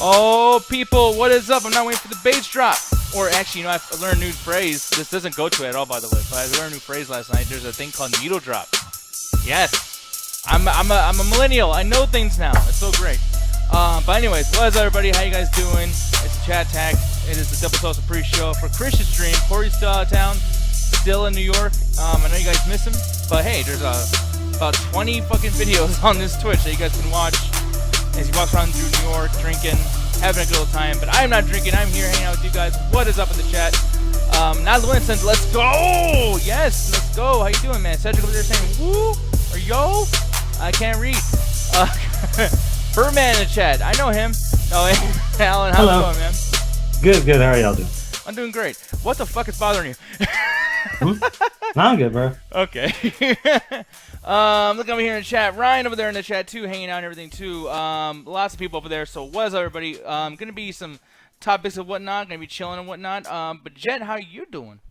Oh, people, what is up? I'm not waiting for the bass drop. Or actually, I learned a new phrase. This doesn't go to it at all, by the way. But I learned a new phrase last night. There's a thing called needle drop. Yes. I'm a millennial. I know things now. It's so great. But anyways, what is up, everybody? How you guys doing? It's Chat Tag. It is the Double Salsa pre-show for Christian stream. Corey's still out of town. Still in New York. I know you guys miss him. But hey, there's about 20 fucking videos on this Twitch that you guys can watch as he walks around through New York drinking, having a good old time. But I'm not drinking. I'm here hanging out with you guys. What is up in the chat? Not Winston. Let's go. Yes, let's go. How you doing, man? Cedric over there saying woo or yo. I can't read. Birdman in the chat. I know him. Oh, hey, Alan, how's it going, man? Good. How are y'all doing? I'm doing great. What the fuck is bothering you? No, I'm good, bro. Okay. Look over here in the chat. Ryan over there in the chat too, hanging out and everything too. Lots of people over there. So what is up, everybody? Gonna be some topics and whatnot. Gonna be chilling and whatnot. But Jet, how you doing?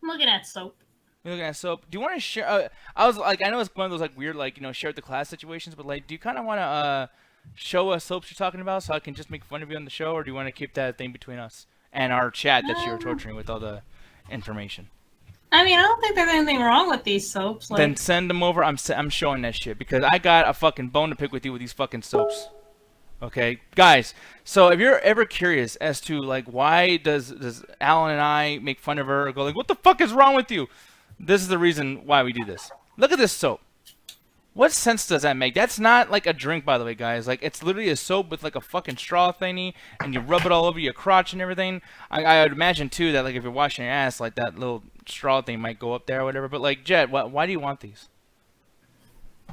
I'm looking at soap. You're looking at soap. Do you want to share? I was like, I know it's one of those like weird, like share with the class situations, but like, do you kind of want to show us soaps you're talking about so I can just make fun of you on the show, or do you want to keep that thing between us and our chat that you're torturing with all the information? I mean, I don't think there's anything wrong with these soaps. Like... Then send them over. I'm showing that shit because I got a fucking bone to pick with you with these fucking soaps. Okay, guys. So if you're ever curious as to like why does Alan and I make fun of her or go like, what the fuck is wrong with you? This is the reason why we do this. Look at this soap. What sense does that make? That's not like a drink, by the way, guys. Like, it's literally a soap with like a fucking straw thingy, and you rub it all over your crotch and everything. I would imagine too that like if you're washing your ass, like that little straw thing might go up there or whatever. But like, Jet, why do you want these?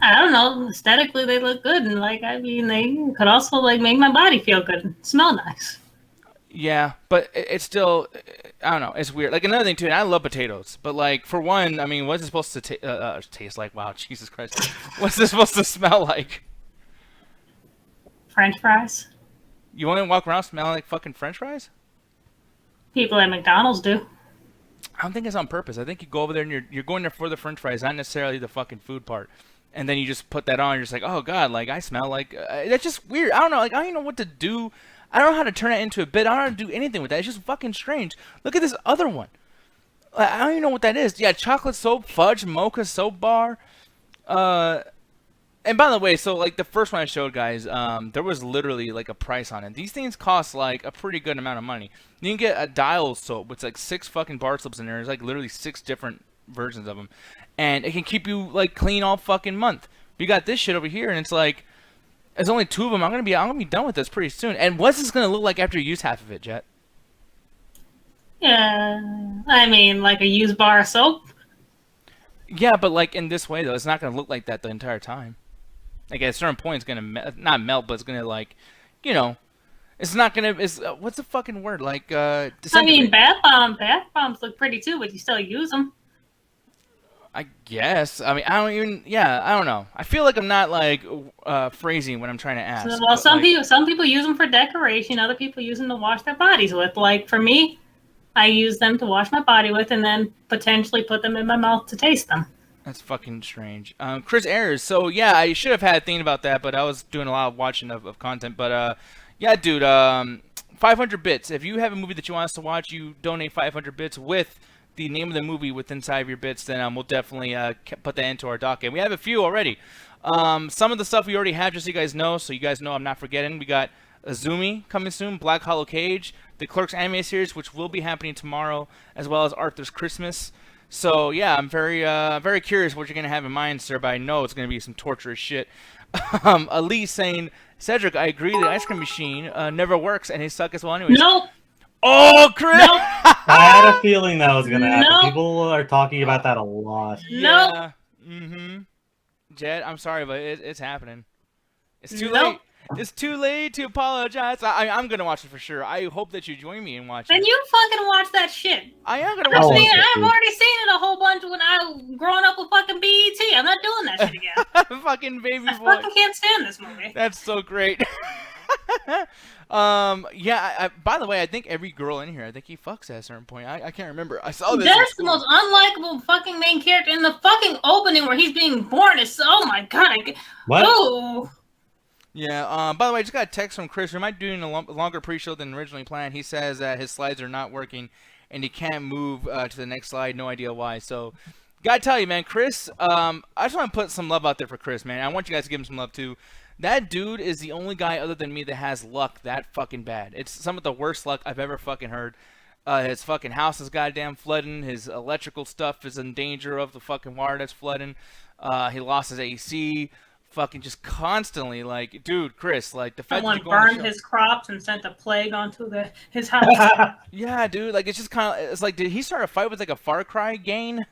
I don't know. Aesthetically, they look good, and like, I mean, they could also like make my body feel good, and smell nice. Yeah, but it's still, I don't know, it's weird. Like, another thing, too, and I love potatoes, but, like, for one, I mean, what's it supposed to taste like? Wow, Jesus Christ. What's this supposed to smell like? French fries. You want to walk around smelling like fucking French fries? People at McDonald's do. I don't think it's on purpose. I think you go over there and you're going there for the French fries, not necessarily the fucking food part. And then you just put that on, and you're just like, oh, God, like, I smell like, that's just weird. I don't know, like, I don't even know what to do. I don't know how to turn it into a bit. I don't know how to do anything with that. It's just fucking strange. Look at this other one. I don't even know what that is. Yeah, chocolate soap, fudge, mocha soap bar. And by the way, so like the first one I showed, guys, there was literally like a price on it. These things cost like a pretty good amount of money. You can get a dial soap with like 6 fucking bar slips in there. There's like literally 6 different versions of them, and it can keep you like clean all fucking month. But you got this shit over here, and it's like. There's only 2 of them. I'm gonna be done with this pretty soon. And what's this gonna look like after you use half of it, Jet? Yeah, I mean, like a used bar of soap. Yeah, but like in this way though, it's not gonna look like that the entire time. Like at a certain point, it's gonna not melt, but it's gonna like, it's not gonna. What's the fucking word? Like I mean, bath bombs look pretty too, but you still use them. I guess. I mean, I don't know. I feel like I'm not like phrasing when I'm trying to ask. Well, some people use them for decoration. Other people use them to wash their bodies with. Like for me, I use them to wash my body with, and then potentially put them in my mouth to taste them. That's fucking strange. Chris Ayers. So yeah, I should have had a thing about that, but I was doing a lot of watching of content. But yeah, dude. 500 bits. If you have a movie that you want us to watch, you donate 500 bits with the name of the movie with inside of your bits, then we'll definitely put that into our docket. We have a few already. Some of the stuff we already have, just so you guys know I'm not forgetting. We got Azumi coming soon, Black Hollow Cage, the Clerks anime series, which will be happening tomorrow, as well as Arthur's Christmas. So yeah, I'm very curious what you're gonna have in mind, sir. But I know it's gonna be some torturous shit. Elise saying, Cedric, I agree the ice cream machine never works and they suck as well anyways. Nope. Oh, Chris! Nope. I had a feeling that was gonna happen. Nope. People are talking about that a lot. Nope. Yeah. Jet, I'm sorry, but it's happening. It's too Nope. late. It's too late to apologize. I'm gonna watch it for sure. I hope that you join me and watch it. Then you fucking watch that shit. I am gonna watch it. I've already seen it a whole bunch when I growing up with fucking BET. I'm not doing that shit again. Fucking baby I boy. fucking can't stand this movie. That's so great. Yeah. By the way, I think every girl in here, I think he fucks at a certain point. I can't remember. I saw this. That's the most unlikable fucking main character in the fucking opening where he's being born. It's oh my god. What? Oh. Yeah. By the way, I just got a text from Chris. We might be doing a longer pre-show than originally planned. He says that his slides are not working, and he can't move to the next slide. No idea why. So, gotta tell you, man, Chris. I just want to put some love out there for Chris, man. I want you guys to give him some love too. That dude is the only guy other than me that has luck that fucking bad. It's some of the worst luck I've ever fucking heard. His fucking house is goddamn flooding. His electrical stuff is in danger of the fucking water that's flooding. He lost his AC. Fucking just constantly, like, dude, Chris, like, the fact that Someone you go on the burned show. his crops and sent a plague onto his house. Yeah, dude, like, it's just kind of, it's like, did he start a fight with, like, a Far Cry gang?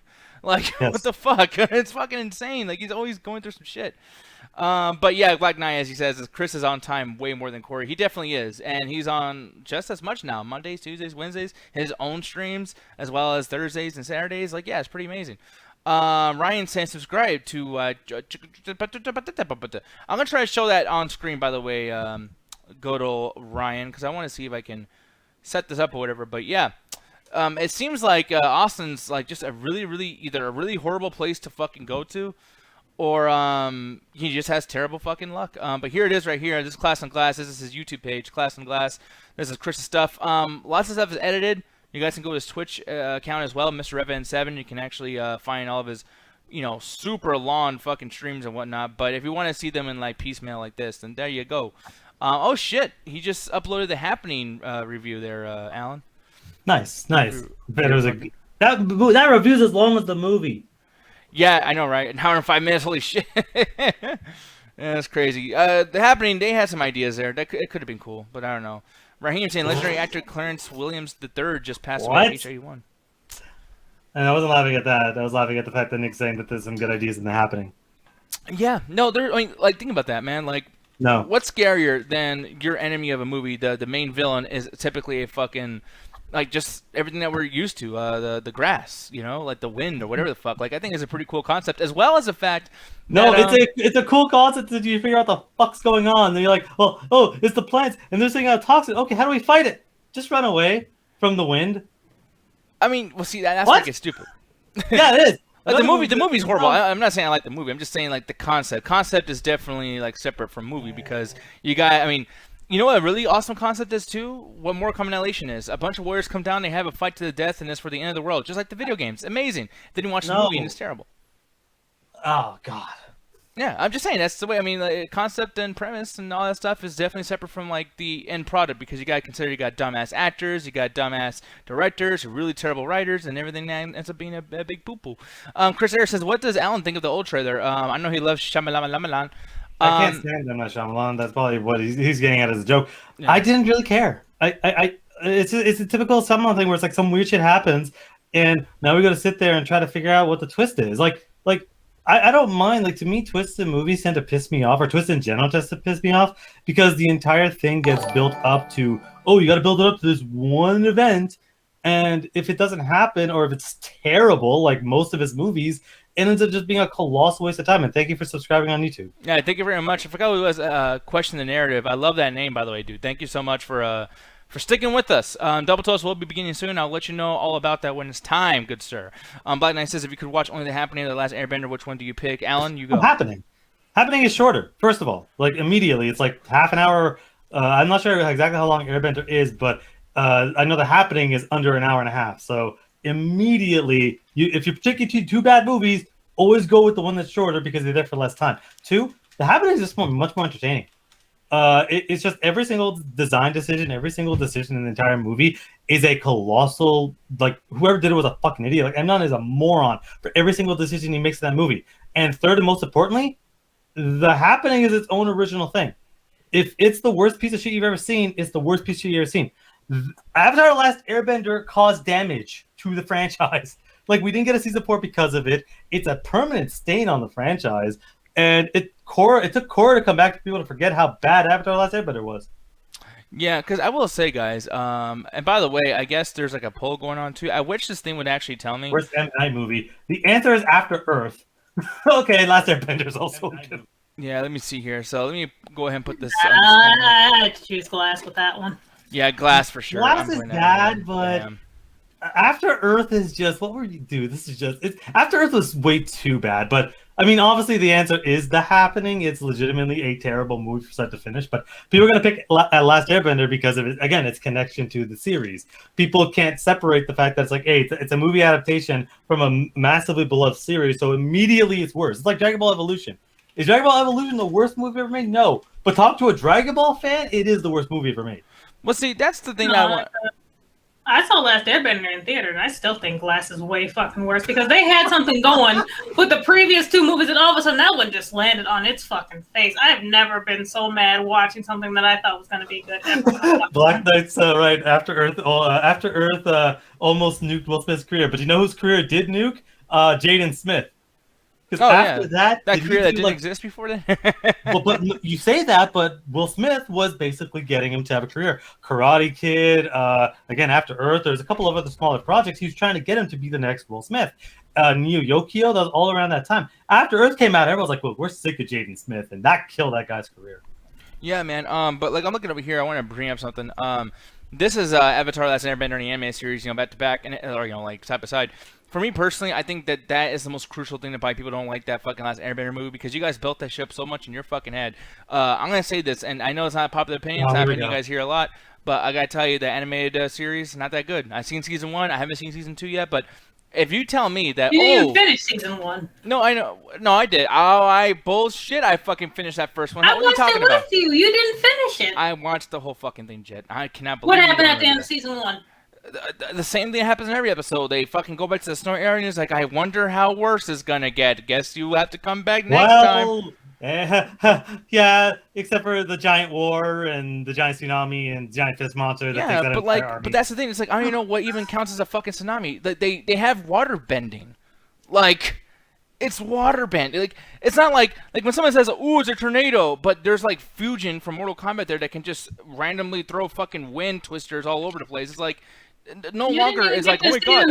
Like, Yes. what the fuck? It's fucking insane. Like, he's always going through some shit. But yeah, Black Knight, as he says, Chris is on time way more than Corey. He definitely is, and he's on just as much now. Mondays, Tuesdays, Wednesdays, his own streams, as well as Thursdays and Saturdays. Like, yeah, it's pretty amazing. Ryan saying subscribe to. I'm gonna try to show that on screen. By the way, go to Ryan because I want to see if I can set this up or whatever. But yeah, it seems like Austin's like just a really either a really horrible place to fucking go to, or he just has terrible fucking luck. But here it is right here. This is Class on Glass. This is his YouTube page, Class on Glass. This is Chris's stuff. Lots of stuff is edited. You guys can go to his Twitch account as well, Mr. Revan7. You can actually find all of his, super long fucking streams and whatnot. But if you want to see them in like piecemeal like this, then there you go. Oh shit! He just uploaded the Happening review there, Alan. Nice. But it was that review's as long as the movie. Yeah, I know, right? An hour and 5 minutes. Holy shit! Yeah, that's crazy. The Happening, they had some ideas there. It could have been cool, but I don't know. Raheem saying legendary actor Clarence Williams III just passed away at age 81. And I wasn't laughing at that. I was laughing at the fact that Nick's saying that there's some good ideas in the Happening. Yeah, no, think about that, man. Like, No. what's scarier than your enemy of a movie? The main villain is typically a fucking, like, just everything that we're used to. The grass, like the wind or whatever the fuck. Like, I think it's a pretty cool concept, as well as the fact. No, that, it's a cool concept that you figure out the fuck's going on. Then you're like, oh, it's the plants, and they're saying toxic. Okay, how do we fight it? Just run away from the wind. I mean, well, see, that's What? like it's stupid. Yeah, it is. Like, the movie's horrible. I'm not saying I like the movie. I'm just saying, like, the concept. Concept is definitely, like, separate from movie because you got, I mean, you know what a really awesome concept is, too? What Mortal Kombat Annihilation is. A bunch of warriors come down, they have a fight to the death, and it's for the end of the world. Just like the video games. Amazing. Then you watch the movie, and it's terrible. Oh, God. Yeah, I'm just saying, that's the way, I mean, like, concept and premise and all that stuff is definitely separate from, like, the end product because you got to consider you got dumbass actors, you got dumbass directors, really terrible writers, and everything that ends up being a big poo-poo. Chris Ayers says, what does Alan think of the old trailer? I know he loves Shyamalan. I can't stand M. Night Shyamalan. That's probably what he's getting at as a joke. Yeah. I didn't really care. It's a typical Shyamalan thing where it's like some weird shit happens, and now we got to sit there and try to figure out what the twist is. Like I don't mind. Like, to me, twists in movies tend to piss me off, or twists in general tends to piss me off because the entire thing gets built up to, you got to build it up to this one event, and if it doesn't happen or if it's terrible, like most of his movies, it ends up just being a colossal waste of time. And thank you for subscribing on YouTube. Yeah, thank you very much. I forgot who was Question the Narrative. I love that name, by the way, dude. Thank you so much for sticking with us. Double Toast will be beginning soon. I'll let you know all about that when it's time, good sir. Black Knight says, if you could watch only The Happening of The Last Airbender, which one do you pick? Alan, you go. Happening is shorter, first of all. Like, immediately. It's like half an hour. I'm not sure exactly how long Airbender is, but I know The Happening is under an hour and a half. So immediately, if you're picking two bad movies, always go with the one that's shorter because they're there for less time. 2, The Happening is just much more entertaining. It's just every single design decision, every single decision in the entire movie is a colossal, like, whoever did it was a fucking idiot. Like, M. Night is a moron for every single decision he makes in that movie. And third and most importantly, The Happening is its own original thing. If it's the worst piece of shit you've ever seen, it's the worst piece of shit you've ever seen. Avatar: The Last Airbender caused damage to the franchise. Like, we didn't get a season 4 because of it. It's a permanent stain on the franchise. And it took Korra to come back to people to forget how bad Avatar: The Last Airbender was. Yeah, because I will say, guys, and by the way, I guess there's like a poll going on too. I wish this thing would actually tell me. Worst M. Night movie? The answer is After Earth. Okay, Last Airbender is also good. Yeah, let me see here. So let me go ahead and put this. I had to choose Glass with that one. Yeah, Glass for sure. Glass is bad, but After Earth is just, what were you do? This is just, After Earth was way too bad, but I mean, obviously the answer is The Happening. It's legitimately a terrible movie from start to finish, but people are going to pick Last Airbender because of it. Again, its connection to the series. People can't separate the fact that it's like, hey, it's a movie adaptation from a massively beloved series, so immediately it's worse. It's like Dragon Ball Evolution. Is Dragon Ball Evolution the worst movie ever made? No. But talk to a Dragon Ball fan, it is the worst movie ever made. Well, see, that's the thing I want. I saw Last Airbender in theater, and I still think Glass is way fucking worse because they had something going with the previous two movies, and all of a sudden that one just landed on its fucking face. I have never been so mad watching something that I thought was going to be good. Black Knight's right after Earth. After Earth almost nuked Will Smith's career, but you know whose career did nuke? Jaden Smith. Because after that career that didn't exist before then. but you say that, but Will Smith was basically getting him to have a career. Karate Kid, again after Earth, there's a couple of other smaller projects. He was trying to get him to be the next Will Smith. Neo Yokio, that was all around that time. After Earth came out, everyone was like, "Well, we're sick of Jaden Smith," and that killed that guy's career. Yeah, man. But like I'm looking over here, I want to bring up something. This is Avatar: Last Airbender in the anime series, back to back, and or like side by side. For me personally, I think that is the most crucial thing that why people don't like that fucking Last Airbender movie because you guys built that ship so much in your fucking head. I'm gonna say this, and I know it's not a popular opinion. It's not an opinion you guys hear a lot, but I gotta tell you, the animated series not that good. I've seen season 1. I haven't seen season 2 yet, but if you tell me that you didn't finish season 1. No, I know. No, I did. Oh, I bullshit. I fucking finished that first one. What are you talking about? You didn't finish it. I watched the whole fucking thing, Jet. I cannot believe. What happened at the end of season 1? The same thing happens in every episode. They fucking go back to the snow area and it's like, I wonder how worse it's gonna get. Guess you have to come back next time. Yeah, except for the giant war and the giant tsunami and giant fist monster. But that's the thing. It's like I don't even know what even counts as a fucking tsunami. They have water bending, like it's water bend. Like it's not like when someone says, "Ooh, it's a tornado," but there's like Fujin from Mortal Kombat there that can just randomly throw fucking wind twisters all over the place. It's like. No longer is like, oh my god,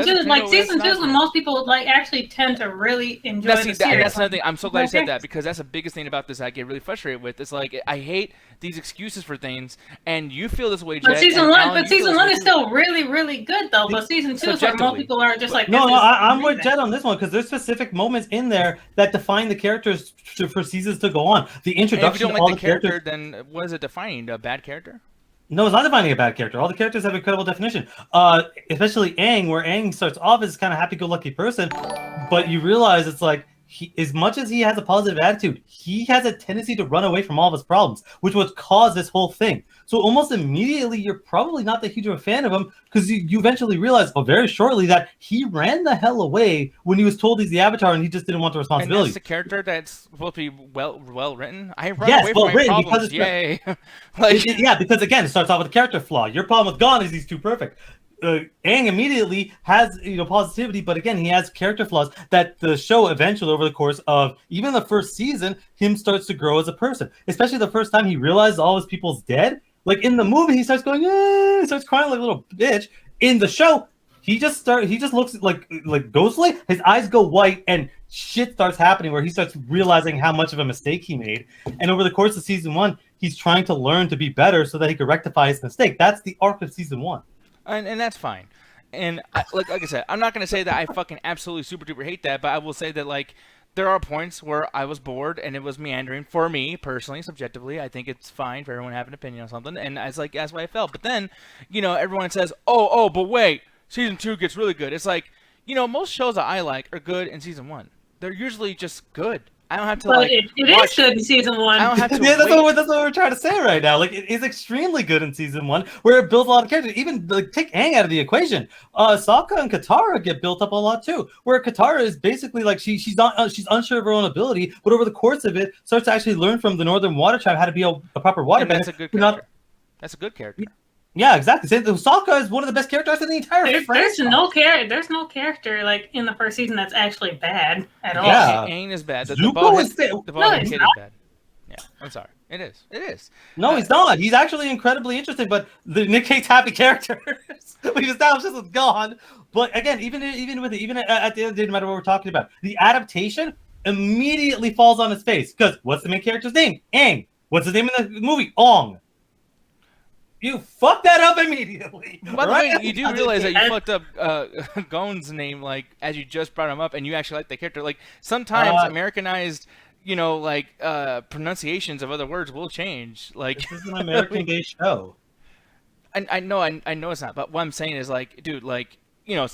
season 2 is when most people actually tend to really enjoy the series. That's another thing. I'm so glad you said that because that's the biggest thing about this I get really frustrated with. It's like I hate these excuses for things, and you feel this way, Jet. But season 1 is still really, really good though. But season 2 is where most people are just like, no, I'm with Jet on this one because there's specific moments in there that define the characters for seasons to go on. The introduction. If you don't like the character, then what is it defining? A bad character? No, it's not defining a bad character. All the characters have incredible definition. Especially Aang, where Aang starts off as kind of happy-go-lucky person, but you realize it's like as much as he has a positive attitude, he has a tendency to run away from all of his problems, which would cause this whole thing. So almost immediately, you're probably not that huge of a fan of him because you eventually realize, very shortly, that he ran the hell away when he was told he's the Avatar and he just didn't want the responsibility. And that's the character that's supposed to be well written. I run away from my problems. Yay! Because again, it starts off with a character flaw. Your problem with Gon is he's too perfect. Aang immediately has positivity, but again, he has character flaws that the show eventually, over the course of even the first season, him starts to grow as a person. Especially the first time he realizes all his people's dead. Like in the movie, he starts going, he starts crying like a little bitch. In the show, he just looks like ghostly. His eyes go white and shit starts happening where he starts realizing how much of a mistake he made. And over the course of season 1, he's trying to learn to be better so that he could rectify his mistake. That's the arc of season 1. And that's fine. And like I said, I'm not going to say that I fucking absolutely super duper hate that, but I will say that there are points where I was bored and it was meandering for me personally, subjectively. I think it's fine for everyone to have an opinion on something, and that's why I felt. But then, everyone says, oh, but wait, season 2 gets really good. It's like, most shows that I like are good in season 1. They're usually just good. I don't have to it is good in season 1. I don't have to that's what we're trying to say right now. Like it is extremely good in season 1, where it builds a lot of characters. Even take Aang out of the equation. Sokka and Katara get built up a lot too. Where Katara is basically like she's unsure of her own ability, but over the course of it starts to actually learn from the Northern Water Tribe how to be a proper waterbender. That's a good character. That's a good character. Yeah, exactly. Sokka is one of the best characters in the entire franchise. There's no character in the first season that's actually bad at all. Yeah, Aang is bad. Zuko is bad. Yeah, I'm sorry. It is. No, he's not. He's actually incredibly interesting, but the Nick Cage's happy characters we've established this is gone. But again, even at the end of the day, no matter what we're talking about, the adaptation immediately falls on his face because what's the main character's name? Aang. What's his name in the movie? Ong. You fucked that up immediately. By the way, right? you do realize that you fucked up Gon's name, like, as you just brought him up, and you actually like the character. Like, sometimes Americanized, pronunciations of other words will change. Like, This is an American-based show. I know it's not, but what I'm saying is, like, dude, like,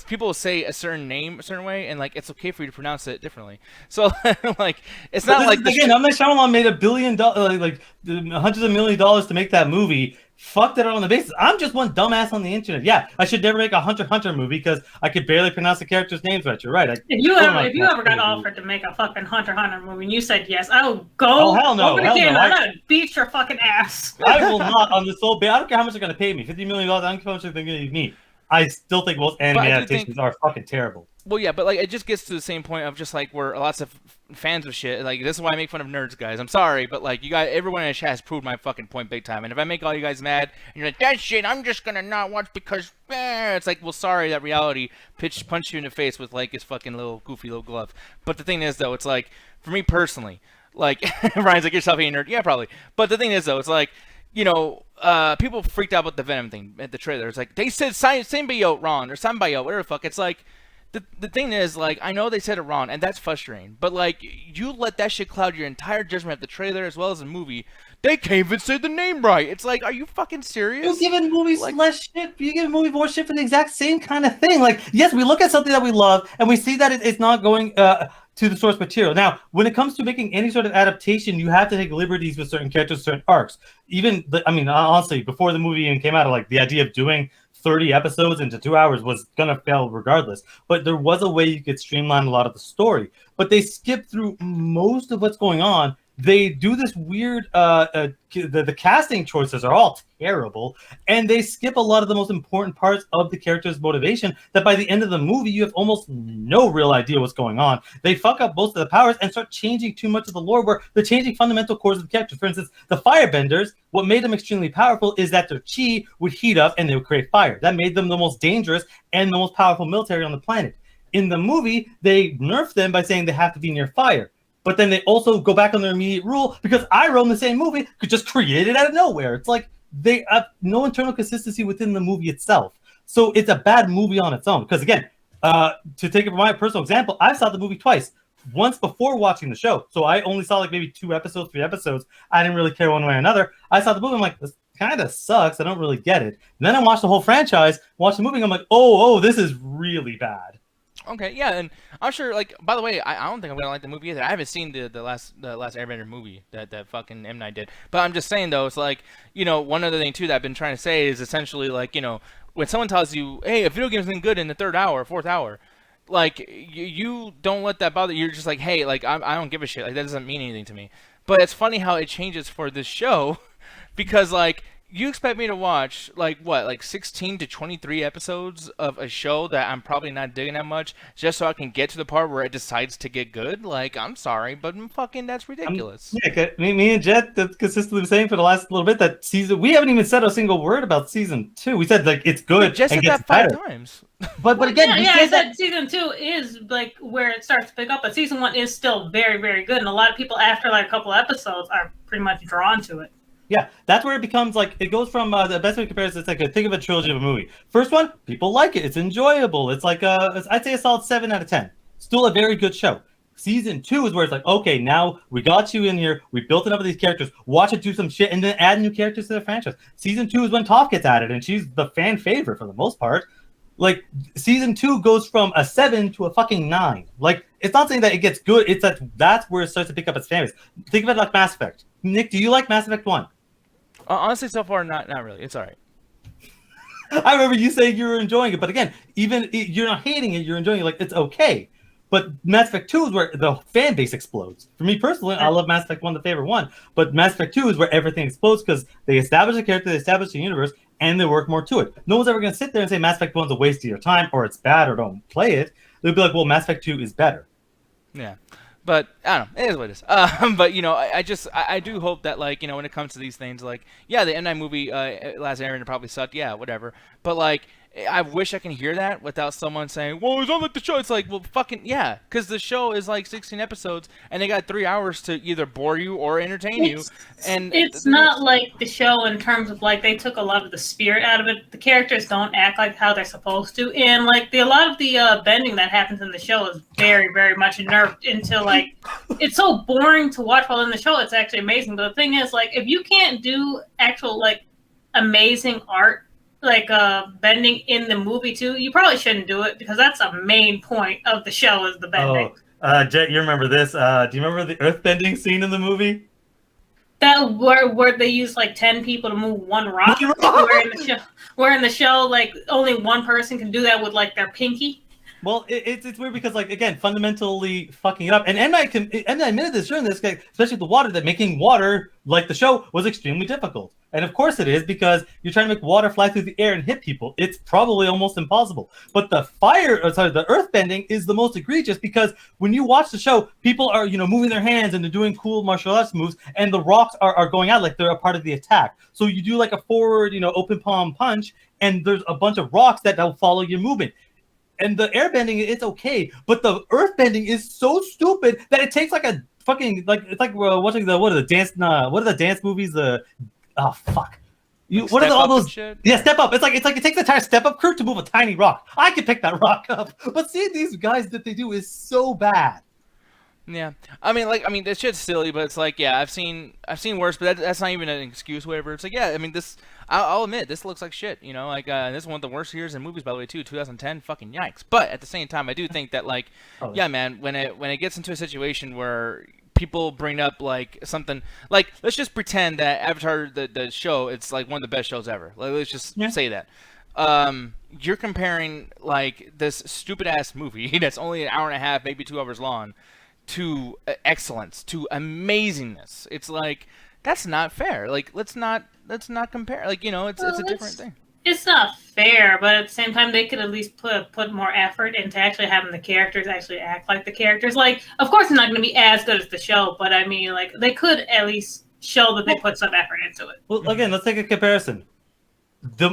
people say a certain name a certain way, and, like, it's okay for you to pronounce it differently. So, like, it's not like again, M. Night Shyamalan made $1 billion, like hundreds of $1 million to make that movie. Fucked it out on the basis. I'm just one dumbass on the internet. Yeah, I should never make a Hunter x Hunter movie because I could barely pronounce the characters' names right. You're right. If you ever got offered to make a fucking Hunter x Hunter movie and you said yes, I will go hell no, over the camera and I'll beat your fucking ass. I will not on this whole. I don't care how much they're gonna pay me. $50 million. I don't care how much they're gonna give me. I still think most anime adaptations are fucking terrible. Well, yeah, but, like, it just gets to the same point of just, like, where lots of fans of shit, like, this is why I make fun of nerds, guys. I'm sorry, but, like, everyone in the chat has proved my fucking point big time. And if I make all you guys mad, and you're like, that shit, I'm just gonna not watch because, it's like, well, sorry, that reality punched you in the face with, like, his fucking little goofy little glove. But the thing is, though, it's like, for me personally, like, Ryan's like, you're self-hating nerd. Yeah, probably. But the thing is, though, it's like, people freaked out about the Venom thing at the trailer. It's like, they said symbiote wrong, or symbiote, whatever the fuck. It's like, the thing is, like, I know they said it wrong, and that's frustrating. But, like, you let that shit cloud your entire judgment of the trailer as well as the movie. They can't even say the name right. It's like, are you fucking serious? You're giving movies less shit. You give movies more shit for the exact same kind of thing. Like, yes, we look at something that we love, and we see that it's not going to the source material. Now, when it comes to making any sort of adaptation, you have to take liberties with certain characters, certain arcs. Honestly, before the movie even came out, like, the idea of doing 30 episodes into 2 hours was gonna fail regardless. But there was a way you could streamline a lot of the story. But they skip through most of what's going on. They do this weird the casting choices are all terrible, and they skip a lot of the most important parts of the character's motivation that by the end of the movie you have almost no real idea what's going on. They fuck up most of the powers and start changing too much of the lore where they're changing fundamental cores of the characters. For instance, the firebenders, what made them extremely powerful is that their chi would heat up and they would create fire. That made them the most dangerous and the most powerful military on the planet. In the movie, they nerf them by saying they have to be near fire. But then they also go back on their immediate rule because Iroh in the same movie could just create it out of nowhere. It's like they have no internal consistency within the movie itself. So it's a bad movie on its own. Because again, to take it from my personal example, I saw the movie twice. Once before watching the show. So I only saw like maybe 2 episodes, 3 episodes. I didn't really care one way or another. I saw the movie. I'm like, this kind of sucks. I don't really get it. And then I watched the whole franchise, watched the movie. And I'm like, oh, this is really bad. Okay, yeah, and I'm sure. Like, by the way, I don't think I'm gonna like the movie either. I haven't seen the last Airbender movie that fucking M. Night did. But I'm just saying though, it's like, one other thing too that I've been trying to say is essentially like, when someone tells you, hey, a video game's been good in the 3rd hour, 4th hour, like you don't let that bother you. You're just like, hey, like I don't give a shit. Like that doesn't mean anything to me. But it's funny how it changes for this show, because like. You expect me to watch, like 16 to 23 episodes of a show that I'm probably not digging that much just so I can get to the part where it decides to get good? Like, I'm sorry, but fucking that's ridiculous. Me and Jet have consistently been saying for the last little bit that season, we haven't even said a single word about season 2. We said, like, it's good. We just said that 5 times. But again, I said season 2 is, like, where it starts to pick up, but season 1 is still very, very good, and a lot of people after, like, a couple episodes are pretty much drawn to it. Yeah, that's where it becomes like it goes from the best way to compare it. It's like think of a trilogy of a movie. First one, people like it. It's enjoyable. It's like I'd say a solid 7 out of 10. Still a very good show. Season 2 is where it's like, okay, now we got you in here. We built enough of these characters. Watch it do some shit and then add new characters to the franchise. Season 2 is when Toph gets added, and she's the fan favorite for the most part. Like season 2 goes from a 7 to a fucking 9. Like it's not saying that it gets good. It's that's where it starts to pick up its fan base. Think of it like Mass Effect. Nick, do you like Mass Effect 1? Honestly, so far, not really. It's all right. I remember you saying you were enjoying it, but again, even you're not hating it, you're enjoying it. Like it's okay. But Mass Effect 2 is where the fan base explodes. For me personally, I love Mass Effect 1, the favorite one. But Mass Effect 2 is where everything explodes because they establish a character, they establish the universe, and they work more to it. No one's ever going to sit there and say Mass Effect 1's a waste of your time, or it's bad, or don't play it. They'll be like, well, Mass Effect 2 is better. Yeah. But I don't know. It is what it is. But I do hope that when it comes to these things, the M.Night movie, Last Airbender probably sucked. Yeah, whatever. But I wish I can hear that without someone saying, well, it's not like the show. It's like, well, fucking, yeah. Because the show is like 16 episodes, and they got 3 hours to either bore you or entertain you. And it's not like the show in terms of, like, they took a lot of the spirit out of it. The characters don't act like how they're supposed to. And, like, a lot of the bending that happens in the show is very, very much nerfed into, like, it's so boring to watch while in the show. It's actually amazing. But the thing is, like, if you can't do actual, like, amazing art, like bending in the movie too, you probably shouldn't do it, because that's a main point of the show is the bending. Jet, you remember this? Do you remember the earth bending scene in the movie? That where they use like 10 people to move one rock. where in the show, like, only one person can do that with like their pinky. Well, it's weird because, like, again, fundamentally fucking it up. And M. Night admitted this during this, especially the water, that making water, like the show, was extremely difficult. And of course it is, because you're trying to make water fly through the air and hit people. It's probably almost impossible. But the the earth bending is the most egregious, because when you watch the show, people are, moving their hands and they're doing cool martial arts moves, and the rocks are going out like they're a part of the attack. So you do like a forward, open palm punch, and there's a bunch of rocks that will follow your movement. And the airbending, it's okay, but the earthbending is so stupid that it takes like a fucking, like, it's like watching what are the dance movies? Oh fuck, what are all those? Shit? Yeah, Step Up. It's like it takes the entire Step Up crew to move a tiny rock. I could pick that rock up, but seeing these guys that they do is so bad. Yeah, I mean, this shit's silly, but it's like, yeah, I've seen worse, but that's not even an excuse, whatever. It's like, yeah, I mean, this, I'll admit, this looks like shit, like, this is one of the worst years in movies, by the way, too, 2010, fucking yikes. But at the same time, I do think that, like, yeah, man, when it gets into a situation where people bring up, like, something, like, let's just pretend that Avatar, the show, it's, like, one of the best shows ever. Like, let's just say that. You're comparing, like, this stupid-ass movie that's only an hour and a half, maybe 2 hours long, to excellence, to amazingness. It's like, that's not fair. Like, let's not compare. Like, it's a different thing. It's not fair, but at the same time, they could at least put more effort into actually having the characters actually act like the characters. Like, of course, it's not going to be as good as the show, but I mean, like, they could at least show that they put some effort into it. Well, again, let's take a comparison.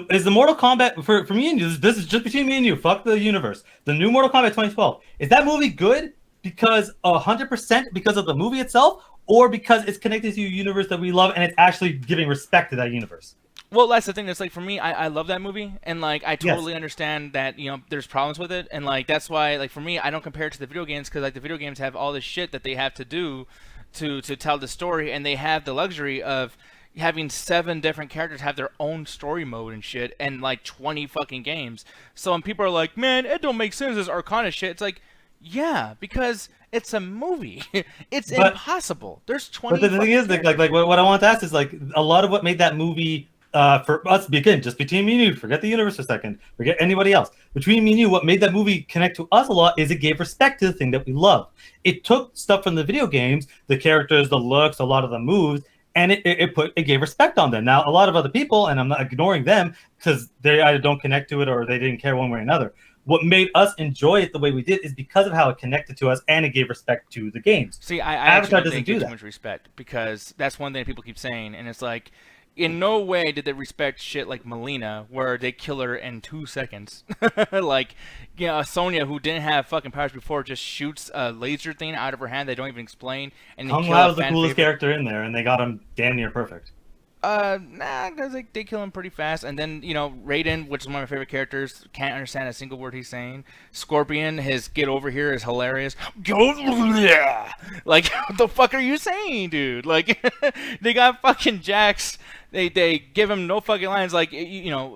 Is the Mortal Kombat, for me and you, this is just between me and you, fuck the universe, the new Mortal Kombat 2012, is that movie good because 100% because of the movie itself, or because it's connected to a universe that we love and it's actually giving respect to that universe? Well, that's the thing. That's like, for me, I love that movie, and like I totally understand that there's problems with it, and like that's why, like, for me, I don't compare it to the video games, because like the video games have all this shit that they have to do to tell the story, and they have the luxury of having 7 different characters have their own story mode and shit, and like 20 fucking games. So when people are like, man, it don't make sense, this Arcana shit, it's like, yeah, because it's a movie. It's impossible. There's 20. But the thing is, like what I want to ask is, like, a lot of what made that movie, for us, again, just between me and you, forget the universe for a second, forget anybody else. Between me and you, what made that movie connect to us a lot is it gave respect to the thing that we love. It took stuff from the video games, the characters, the looks, a lot of the moves, and it gave respect on them. Now, a lot of other people, and I'm not ignoring them because they either don't connect to it or they didn't care one way or another. What made us enjoy it the way we did is because of how it connected to us and it gave respect to the games. See, I actually doesn't do that. Too much respect, because that's one thing people keep saying, and it's like, in no way did they respect shit like Melina, where they kill her in 2 seconds. Like, Sonya, who didn't have fucking powers before, just shoots a laser thing out of her hand they don't even explain. And Kung Lao was the coolest character in there, and they got him damn near perfect. Nah, because they kill him pretty fast. And then, Raiden, which is one of my favorite characters, can't understand a single word he's saying. Scorpion, his get over here is hilarious. Like, what the fuck are you saying, dude? Like, they got fucking Jax. They give him no fucking lines. Like,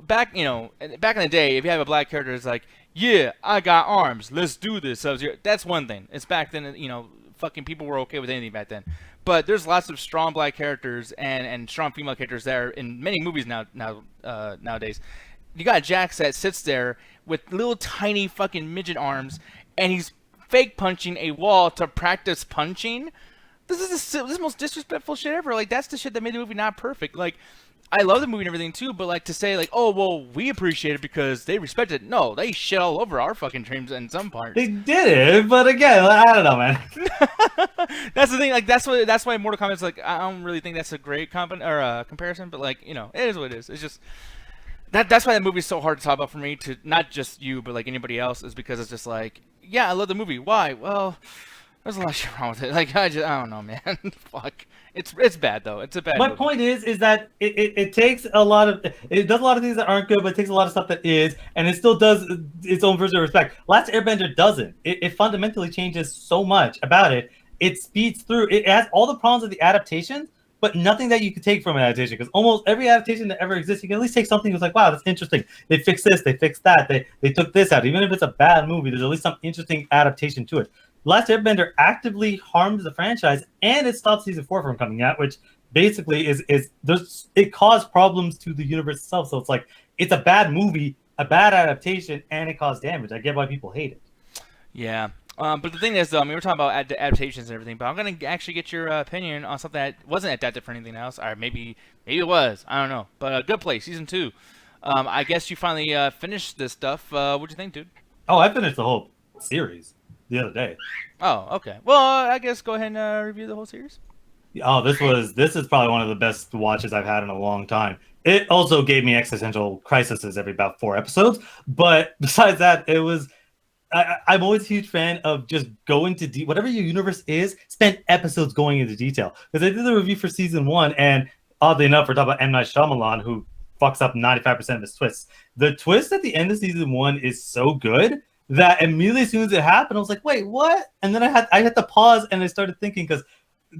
back in the day, if you have a black character, it's like, yeah, I got arms, let's do this. That's one thing. It's back then, fucking people were okay with anything back then. But there's lots of strong black characters and strong female characters there in many movies nowadays. You got Jax that sits there with little tiny fucking midget arms, and he's fake punching a wall to practice punching. This is the most disrespectful shit ever. Like, that's the shit that made the movie not perfect. Like, I love the movie and everything too, but like, to say like, oh well, we appreciate it because they respect it. No, they shit all over our fucking dreams in some parts. They did it, but again, I don't know, man. That's the thing. Like, that's why Mortal Kombat's like, I don't really think that's a great comparison, but like, it is what it is. It's just, That's why that movie's so hard to talk about for me, to not just you, but like anybody else, is because it's just like, yeah, I love the movie. Why? Well, there's a lot of shit wrong with it. Like I don't know, man. Fuck. It's bad though. It's a bad My movie. point is that it takes a lot of it does a lot of things that aren't good, but it takes a lot of stuff that is, and it still does its own version of respect. Last Airbender doesn't. It fundamentally changes so much about it. It speeds through. It has all the problems of the adaptations, but nothing that you could take from an adaptation. Because almost every adaptation that ever exists, you can at least take something that's like, wow, that's interesting. They fixed this, they fixed that, they took this out. Even if it's a bad movie, there's at least some interesting adaptation to it. Last Airbender actively harms the franchise, and it stopped season 4 from coming out, which basically is it caused problems to the universe itself. So it's like it's a bad movie, a bad adaptation, and it caused damage. I get why people hate it. Yeah. But the thing is, though, I mean, we're talking about adaptations and everything, but I'm gonna actually get your opinion on something that wasn't adapted for anything else, or maybe it was. I don't know. But Good Place season 2. I guess you finally finished this stuff. What'd you think, dude? Oh, I finished the whole series the other day. Oh, okay. Well, I guess go ahead and review the whole series. Oh, this is probably one of the best watches I've had in a long time. It also gave me existential crises every about 4 episodes, but besides that, it was. I'm always a huge fan of just going to whatever your universe is. Spend episodes going into detail, because I did the review for season 1, and oddly enough, we're talking about M. Night Shyamalan, who fucks up 95% of his twists. The twist at the end of season 1 is so good that immediately as soon as it happened, I was like, wait, what? And then I had to pause and I started thinking, because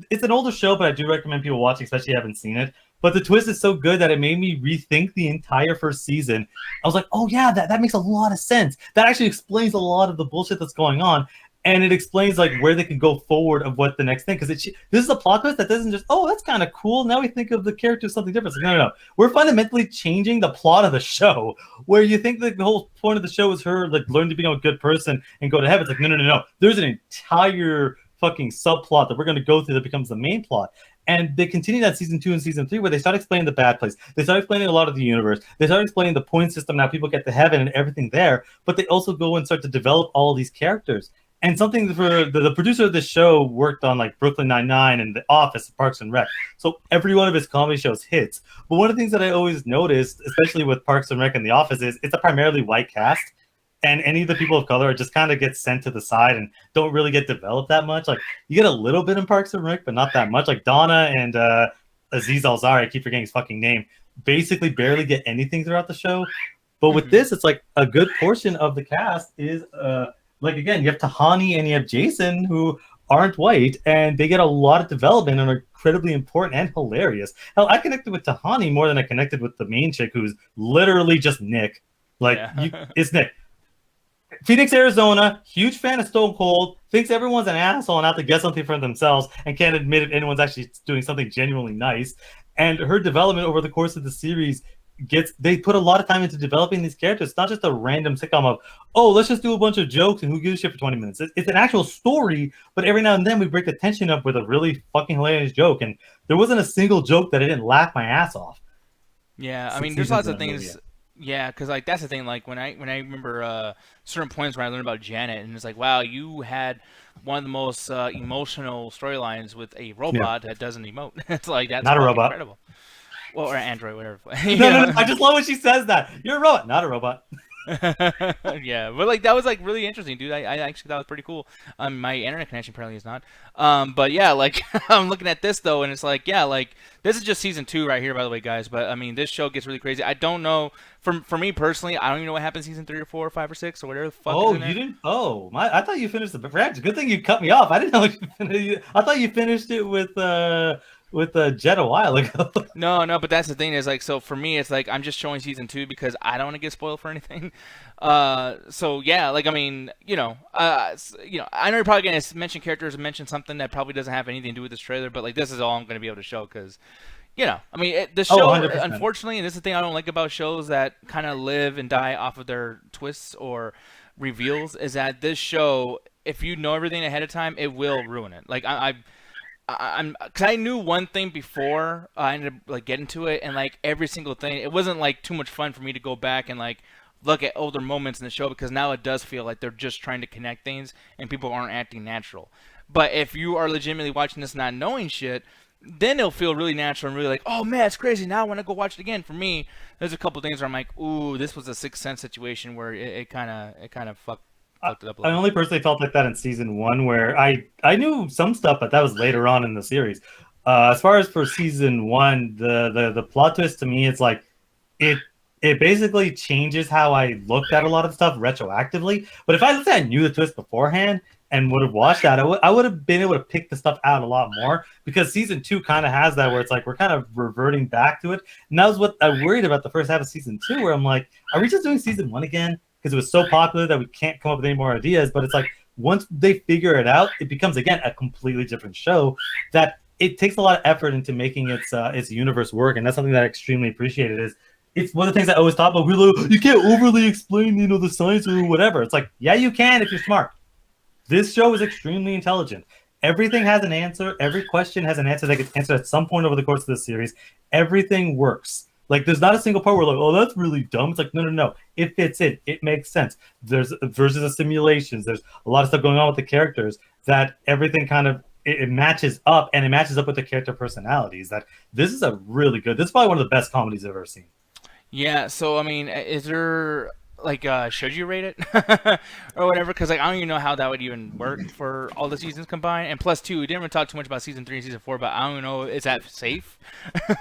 it's an older show, but I do recommend people watching, especially if you haven't seen it. But the twist is so good that it made me rethink the entire first season. I was like, oh yeah, that makes a lot of sense. That actually explains a lot of the bullshit that's going on. And it explains like where they can go forward of what the next thing. Because this is a plot twist that doesn't just, oh, that's kind of cool. Now we think of the character as something different. It's like, no. We're fundamentally changing the plot of the show. Where you think that the whole point of the show is her like learn to become a good person and go to heaven. It's like, no. There's an entire fucking subplot that we're going to go through that becomes the main plot. And they continue that season 2 and season 3, where they start explaining the bad place. They start explaining a lot of the universe. They start explaining the point system, how people get to heaven and everything there. But they also go and start to develop all these characters. And something for the producer of this show worked on like Brooklyn Nine-Nine and The Office, Parks and Rec. So every one of his comedy shows hits. But one of the things that I always noticed, especially with Parks and Rec and The Office, is it's a primarily white cast. And any of the people of color just kind of get sent to the side and don't really get developed that much. Like you get a little bit in Parks and Rec, but not that much. Like Donna and Aziz Ansari, I keep forgetting his fucking name, basically barely get anything throughout the show. But with this, it's like a good portion of the cast is like, again, you have Tahani and you have Jason, who aren't white, and they get a lot of development and are incredibly important and hilarious. Hell, I connected with Tahani more than I connected with the main chick, who's literally just Nick. Like, it's Nick. Phoenix, Arizona, huge fan of Stone Cold, thinks everyone's an asshole and out to get something for themselves, and can't admit if anyone's actually doing something genuinely nice. And her development over the course of the series they put a lot of time into developing these characters. It's not just a random sitcom of, oh, let's just do a bunch of jokes and who gives a shit for 20 minutes. It's an actual story, but every now and then we break the tension up with a really fucking hilarious joke. And there wasn't a single joke that I didn't laugh my ass off. Yeah, I mean, there's lots of things. Yeah, because like that's the thing. Like when I remember certain points when I learned about Janet, and it's like, wow, you had one of the most emotional storylines with a robot that doesn't emote. It's like that's not a robot. Incredible. Well, or Android, whatever. No. I just love when she says that. You're a robot, not a robot. Yeah, but like that was like really interesting, dude. I actually thought it was pretty cool. My internet connection apparently is not. But yeah, like I'm looking at this though, and it's like, yeah, like this is just season 2 right here, by the way, guys. But I mean, this show gets really crazy. I don't know. For me personally, I don't even know what happens in season 3 or 4 or 5 or 6 or whatever the fuck. Oh, you didn't? Oh, I thought you finished the branch. Good thing you cut me off. I didn't know you finished. I thought you finished it with Jet a while ago. No, but that's the thing is like, so for me, it's like I'm just showing season 2 because I don't want to get spoiled for anything. So yeah, like I mean, I know you're probably gonna mention characters and mention something that probably doesn't have anything to do with this trailer, but like this is all I'm gonna be able to show because. I mean, the show, 100%. Unfortunately, and this is the thing I don't like about shows that kind of live and die off of their twists or reveals, is that this show, if you know everything ahead of time, it will ruin it. Like, because I knew one thing before I ended up, like, getting to it, and, like, every single thing, it wasn't, like, too much fun for me to go back and, like, look at older moments in the show, because now it does feel like they're just trying to connect things, and people aren't acting natural. But if you are legitimately watching this not knowing shit, then it'll feel really natural and really like, oh man, it's crazy. Now I want to go watch it again. For me, there's a couple things where I'm like, ooh, this was a Sixth Sense situation where it kind of fucked it up a I little. only personally felt like that in season 1, where I knew some stuff, but that was later on in the series. As far as for season 1, the plot twist to me, it's like it it basically changes how I looked at a lot of stuff retroactively. But if I knew the twist beforehand and would have watched that, I would have been able to pick the stuff out a lot more, because season 2 kind of has that where it's like we're kind of reverting back to it. And that was what I worried about the first half of season 2, where I'm like, are we just doing season 1 again? Because it was so popular that we can't come up with any more ideas. But it's like once they figure it out, it becomes again a completely different show that it takes a lot of effort into making its universe work. And that's something that I extremely appreciated. Is it's one of the things I always thought about. You can't overly explain, the science or whatever. It's like, yeah, you can if you're smart. This show is extremely intelligent. Everything has an answer. Every question has an answer that gets answered at some point over the course of the series. Everything works. Like, there's not a single part where like, oh, that's really dumb. It's like, no. It fits in. It makes sense. There's versions of simulations. There's a lot of stuff going on with the characters that everything kind of it matches up, and it matches up with the character personalities. That this is a really good. This is probably one of the best comedies I've ever seen. Yeah, so I mean, is there like should you rate it or whatever? Because like I don't even know how that would even work for all the seasons combined. And plus, two, we didn't even talk too much about season 3 and season 4, but I don't even know, is that safe?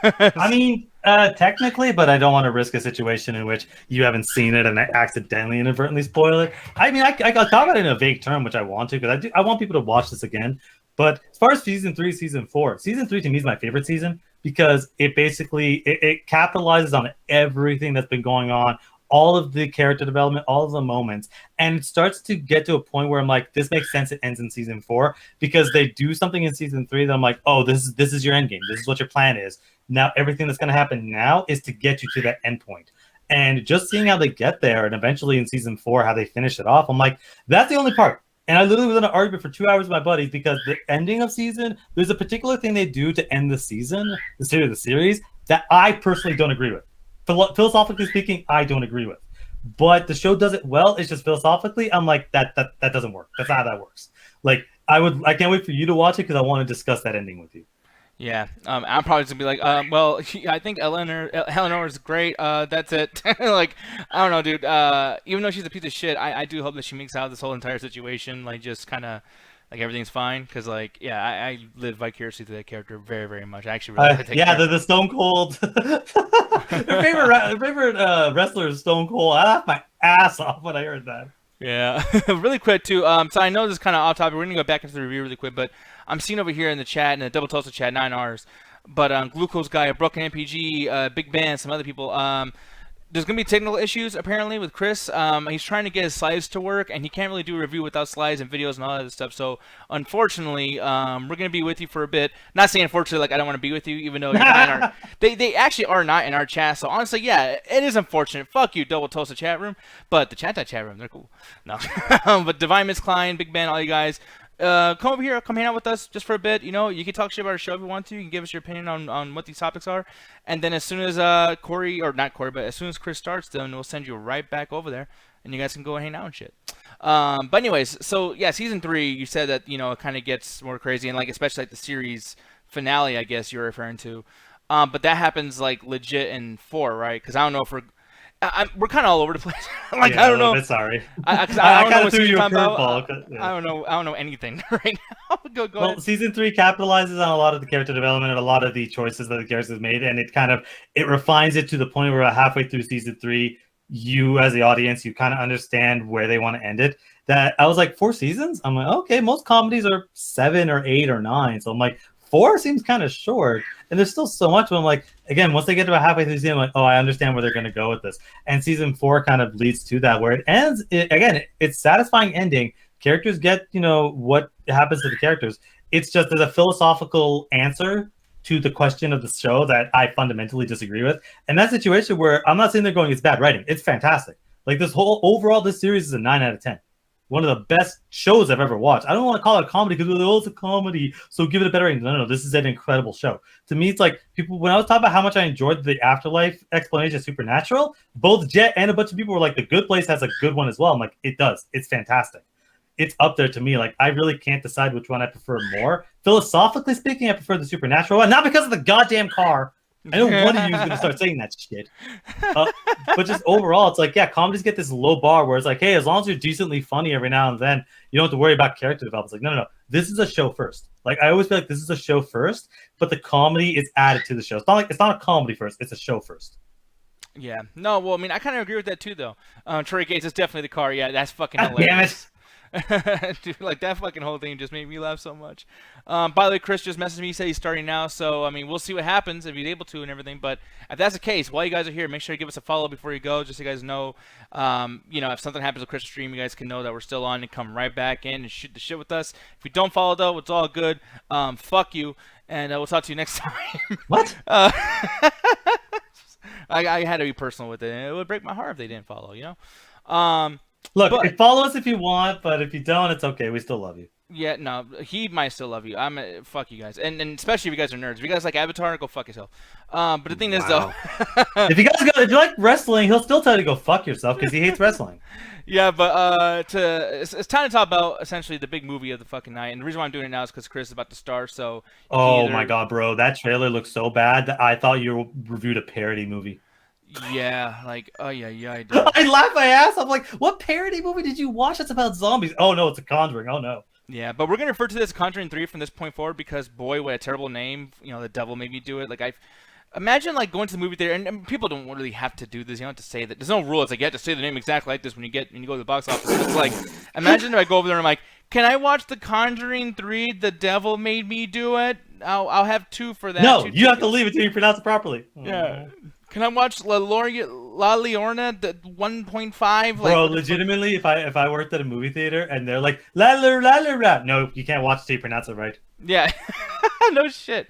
I mean, technically, but I don't want to risk a situation in which you haven't seen it and I accidentally inadvertently spoil it. I mean, I talk about it in a vague term, which I want to, because I want people to watch this again. But as far as season 3, season 4 to me is my favorite season, because it basically it capitalizes on everything that's been going on, all of the character development, all of the moments, and it starts to get to a point where I'm like, this makes sense. It ends in season 4 because they do something in season 3 that I'm like, oh, this is your end game. This is what your plan is. Now everything that's going to happen now is to get you to that end point. And just seeing how they get there, and eventually in season 4 how they finish it off, I'm like, that's the only part. And I literally was in an argument for 2 hours with my buddies because the ending of season, there's a particular thing they do to end the season, the series, that I personally don't agree with. Philosophically speaking, I don't agree with. But the show does it well. It's just philosophically, I'm like, that doesn't work. That's not how that works. Like, I can't wait for you to watch it because I want to discuss that ending with you. Yeah, I'm probably just gonna be like, well, I think Eleanor is great. That's it. Like, I don't know, dude. Even though she's a piece of shit, I do hope that she makes out of this whole entire situation. Like, just kind of, like everything's fine. Cause like, yeah, I live vicariously through that character very, very much. I actually really like that character. The Stone Cold. Your favorite wrestler is Stone Cold. I laughed my ass off when I heard that. Yeah, really quick too. So I know this is kind of off topic. We're gonna go back into the review really quick, but I'm seeing over here in the chat, in the Double Toasted chat, 9Rs. But Glucose Guy, a Broken MPG, Big Band, some other people. There's gonna be technical issues apparently with Chris. He's trying to get his slides to work, and he can't really do a review without slides and videos and all that other stuff. So unfortunately, we're gonna be with you for a bit. Not saying unfortunately like I don't want to be with you, even though you're not in our, they actually are not in our chat. So honestly, yeah, it is unfortunate. Fuck you, Double Toasted chat room. But the chat room, they're cool. No, but Divine Miss Klein, Big Ben, all you guys. Come over here, come hang out with us just for a bit. You can talk shit about our show if you want to. You can give us your opinion on what these topics are. And then as soon as as soon as Chris starts, then we'll send you right back over there. And you guys can go and hang out and shit. But anyways, so yeah, season 3, you said that, it kind of gets more crazy. And like, especially like the series finale, I guess you're referring to. But that happens like legit in 4, right? Because I don't know if we're kind of all over the place. Like, yeah, I don't know. Sorry. I kind of threw you a curveball. Yeah. I don't know anything right now. Go well, ahead. Season 3 capitalizes on a lot of the character development and a lot of the choices that the characters made, and it refines it to the point where halfway through season 3, you as the audience, you kind of understand where they want to end it. That I was like, 4 seasons? I'm like, okay, most comedies are 7 or 8 or 9. So I'm like, 4 seems kind of short, and there's still so much. But I'm like, again, once they get to about halfway through the season, I'm like, oh, I understand where they're going to go with this. And season 4 kind of leads to that, where it ends. It's satisfying ending. Characters get, what happens to the characters. It's just there's a philosophical answer to the question of the show that I fundamentally disagree with. And that situation where I'm not sitting there going, it's bad writing. It's fantastic. Like this series is a 9 out of 10. One of the best shows I've ever watched. I don't want to call it a comedy because it's a comedy, so give it a better rating. No. This is an incredible show. To me, it's like people, when I was talking about how much I enjoyed the afterlife explanation of Supernatural, both Jet and a bunch of people were like, The Good Place has a good one as well. I'm like, it does. It's fantastic. it's up there to me. Like, I really can't decide which one I prefer more. Philosophically speaking, I prefer the supernatural one, not because of the goddamn car. I know one of you is going to start saying that shit. But just overall, it's like, yeah, comedies get this low bar where it's like, hey, as long as you're decently funny every now and then, you don't have to worry about character development. It's like, no. This is a show first. Like, I always feel like this is a show first, but the comedy is added to the show. It's not a comedy first. It's a show first. Yeah. No, well, I mean, I kind of agree with that too, though. Troy Gates is definitely the car. Yeah, that's fucking God hilarious. damn it. Dude, like that fucking whole thing just made me laugh so much. By the way, Chris just messaged me. He said he's starting now, so I mean, we'll see what happens if he's able to and everything. But if that's the case, while you guys are here, make sure you give us a follow before you go, just so you guys know. If something happens with Chris' stream, you guys can know that we're still on and come right back in and shoot the shit with us. If you don't follow though, it's all good. Fuck you, and we'll talk to you next time. What? I had to be personal with it, and it would break my heart if they didn't follow. Look, follow us if you want, but if you don't, it's okay. We still love you. Yeah, no, he might still love you. Fuck you guys, and especially if you guys are nerds. If you guys like Avatar, go fuck yourself. But the thing is, though, if you like wrestling, he'll still tell you to go fuck yourself because he hates wrestling. Yeah, but it's time to talk about essentially the big movie of the fucking night, and the reason why I'm doing it now is because Chris is about to star. So, my god, bro, that trailer looks so bad that I thought you reviewed a parody movie. Yeah, like, oh yeah, I did. I laughed my ass off. Like, what parody movie did you watch that's about zombies? Oh no, it's a Conjuring. Oh no. Yeah, but we're gonna refer to this Conjuring 3 from this point forward because boy, what a terrible name. The devil made me do it. Like I imagine like going to the movie theater, and people don't really have to do this. You don't have to say that. There's no rule. It's like you have to say the name exactly like this when you go to the box office. It's like, imagine if I go over there and I'm like, can I watch the Conjuring 3? The devil made me do it. I'll have 2 for that. No, you have to leave it till you pronounce it properly. Yeah. Can I watch La Leona, the 1.5? Bro, legitimately, if I worked at a movie theater and they're like, la la la la la, no, you can't watch till you pronounce it right. Yeah. No shit.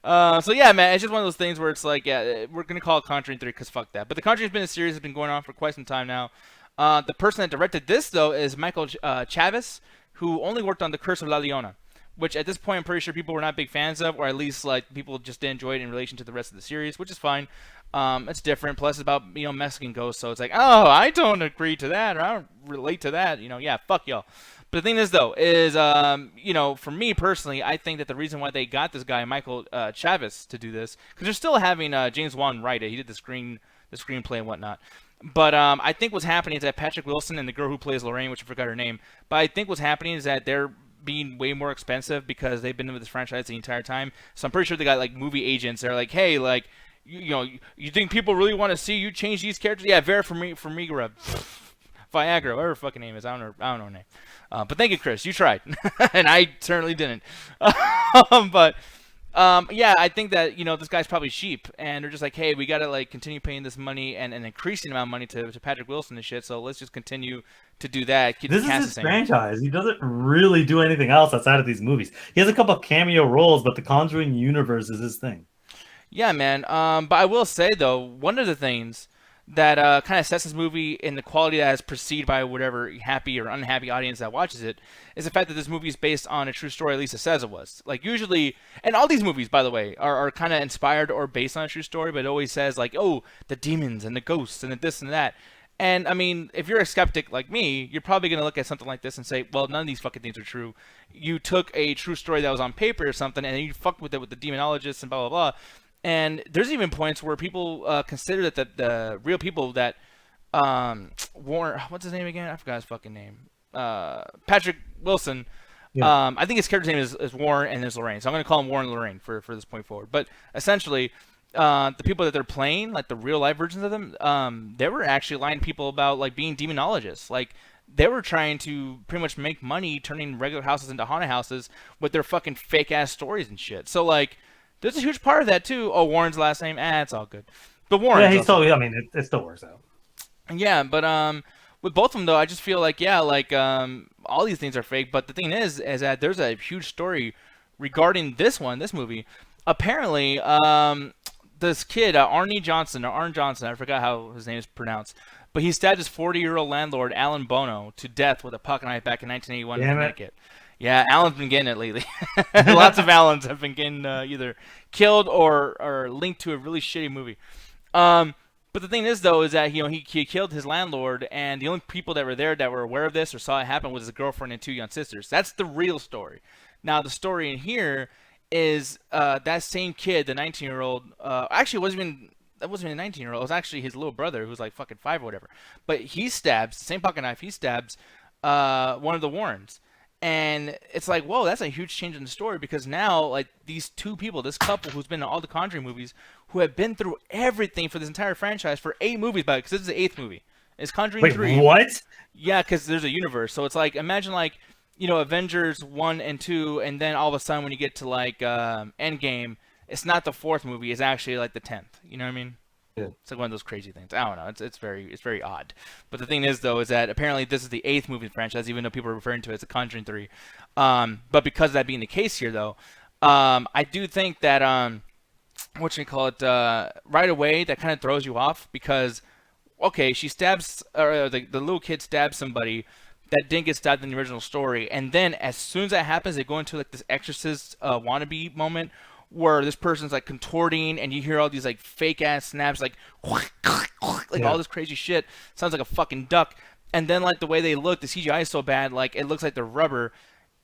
So yeah, man, it's just one of those things where it's like, yeah, we're gonna call it Conjuring 3 because fuck that. But the Conjuring's been a series that's been going on for quite some time now. The person that directed this though is Michael Chavis, who only worked on The Curse of La Leona, which at this point I'm pretty sure people were not big fans of, or at least like people just didn't enjoy it in relation to the rest of the series, which is fine. It's different. Plus, it's about Mexican ghosts, so it's like, oh, I don't agree to that, or I don't relate to that. Yeah, fuck y'all. But the thing is, though, is for me personally, I think that the reason why they got this guy Michael Chavis to do this, because they're still having James Wan write it. He did the screenplay and whatnot. But I think what's happening is that Patrick Wilson and the girl who plays Lorraine, which I forgot her name, but I think what's happening is that they're being way more expensive because they've been with this franchise the entire time. So I'm pretty sure they got like movie agents. They're like, hey, like. You think people really want to see you change these characters? Yeah, Vera Farmiga, Viagra, whatever her fucking name is. I don't know her name. But thank you, Chris. You tried, and I certainly didn't. Yeah, I think that this guy's probably cheap, and they're just like, hey, we gotta like continue paying this money and increasing amount of money to Patrick Wilson and shit. So let's just continue to do that. This is his franchise. He doesn't really do anything else outside of these movies. He has a couple of cameo roles, but the Conjuring universe is his thing. Yeah, man. But I will say, though, one of the things that kind of sets this movie in the quality that is perceived by whatever happy or unhappy audience that watches it is the fact that this movie is based on a true story, at least it says it was. Like, usually, and all these movies, by the way, are kind of inspired or based on a true story, but it always says, like, oh, the demons and the ghosts and the this and that. And, I mean, if you're a skeptic like me, you're probably going to look at something like this and say, well, none of these fucking things are true. You took a true story that was on paper or something, and you fucked with it with the demonologists and blah, blah, blah. And there's even points where people consider that the real people that Warren, what's his name again? I forgot his fucking name. Patrick Wilson. Yeah. I think his character's name is Warren and there's Lorraine. So I'm going to call him Warren and Lorraine for this point forward. But essentially, the people that they're playing, like the real life versions of them, they were actually lying to people about like being demonologists. Like they were trying to pretty much make money turning regular houses into haunted houses with their fucking fake ass stories and shit. So like. There's a huge part of that too. Oh, Warren's last name, it's all good. But Warren, yeah, he's totally. I mean, it still works out. Yeah, but with both of them though, I just feel like all these things are fake. But the thing is that there's a huge story regarding this movie. Apparently, this kid Arne Johnson, I forgot how his name is pronounced, but he stabbed his 40-year-old landlord Alan Bono to death with a pocket knife back in 1981 in Connecticut. Yeah, Alan's been getting it lately. Lots of Allens have been getting either killed or linked to a really shitty movie. But the thing is, though, is that he killed his landlord, and the only people that were there that were aware of this or saw it happen was his girlfriend and two young sisters. That's the real story. Now, the story in here is that same kid, the 19-year-old. Actually, it wasn't even that wasn't even a 19-year-old. It was actually his little brother who was like fucking 5 or whatever. But he stabs, same pocket knife. He stabs one of the Warrens. And it's like, whoa, that's a huge change in the story because now, like, these two people, this couple who's been in all the Conjuring movies, who have been through everything for this entire franchise for 8 movies, because this is the 8th movie. It's Conjuring 3. What? Yeah, because there's a universe. So it's like, imagine, like, Avengers 1 and 2, and then all of a sudden when you get to, like, Endgame, it's not the 4th movie, it's actually, like, the 10th. You know what I mean? Yeah. It's like one of those crazy things. I don't know. It's very odd. But the thing is, though, is that apparently this is the 8th movie in the franchise, even though people are referring to it as a Conjuring 3. But because of that being the case here, though, I do think that right away that kind of throws you off because, okay, she stabs, or the little kid stabs somebody that didn't get stabbed in the original story, and then as soon as that happens, they go into like this Exorcist wannabe moment where this person's like contorting and you hear all these like fake ass snaps like all this crazy shit. Sounds like a fucking duck. And then like the way they look, the CGI is so bad, like it looks like they're rubber.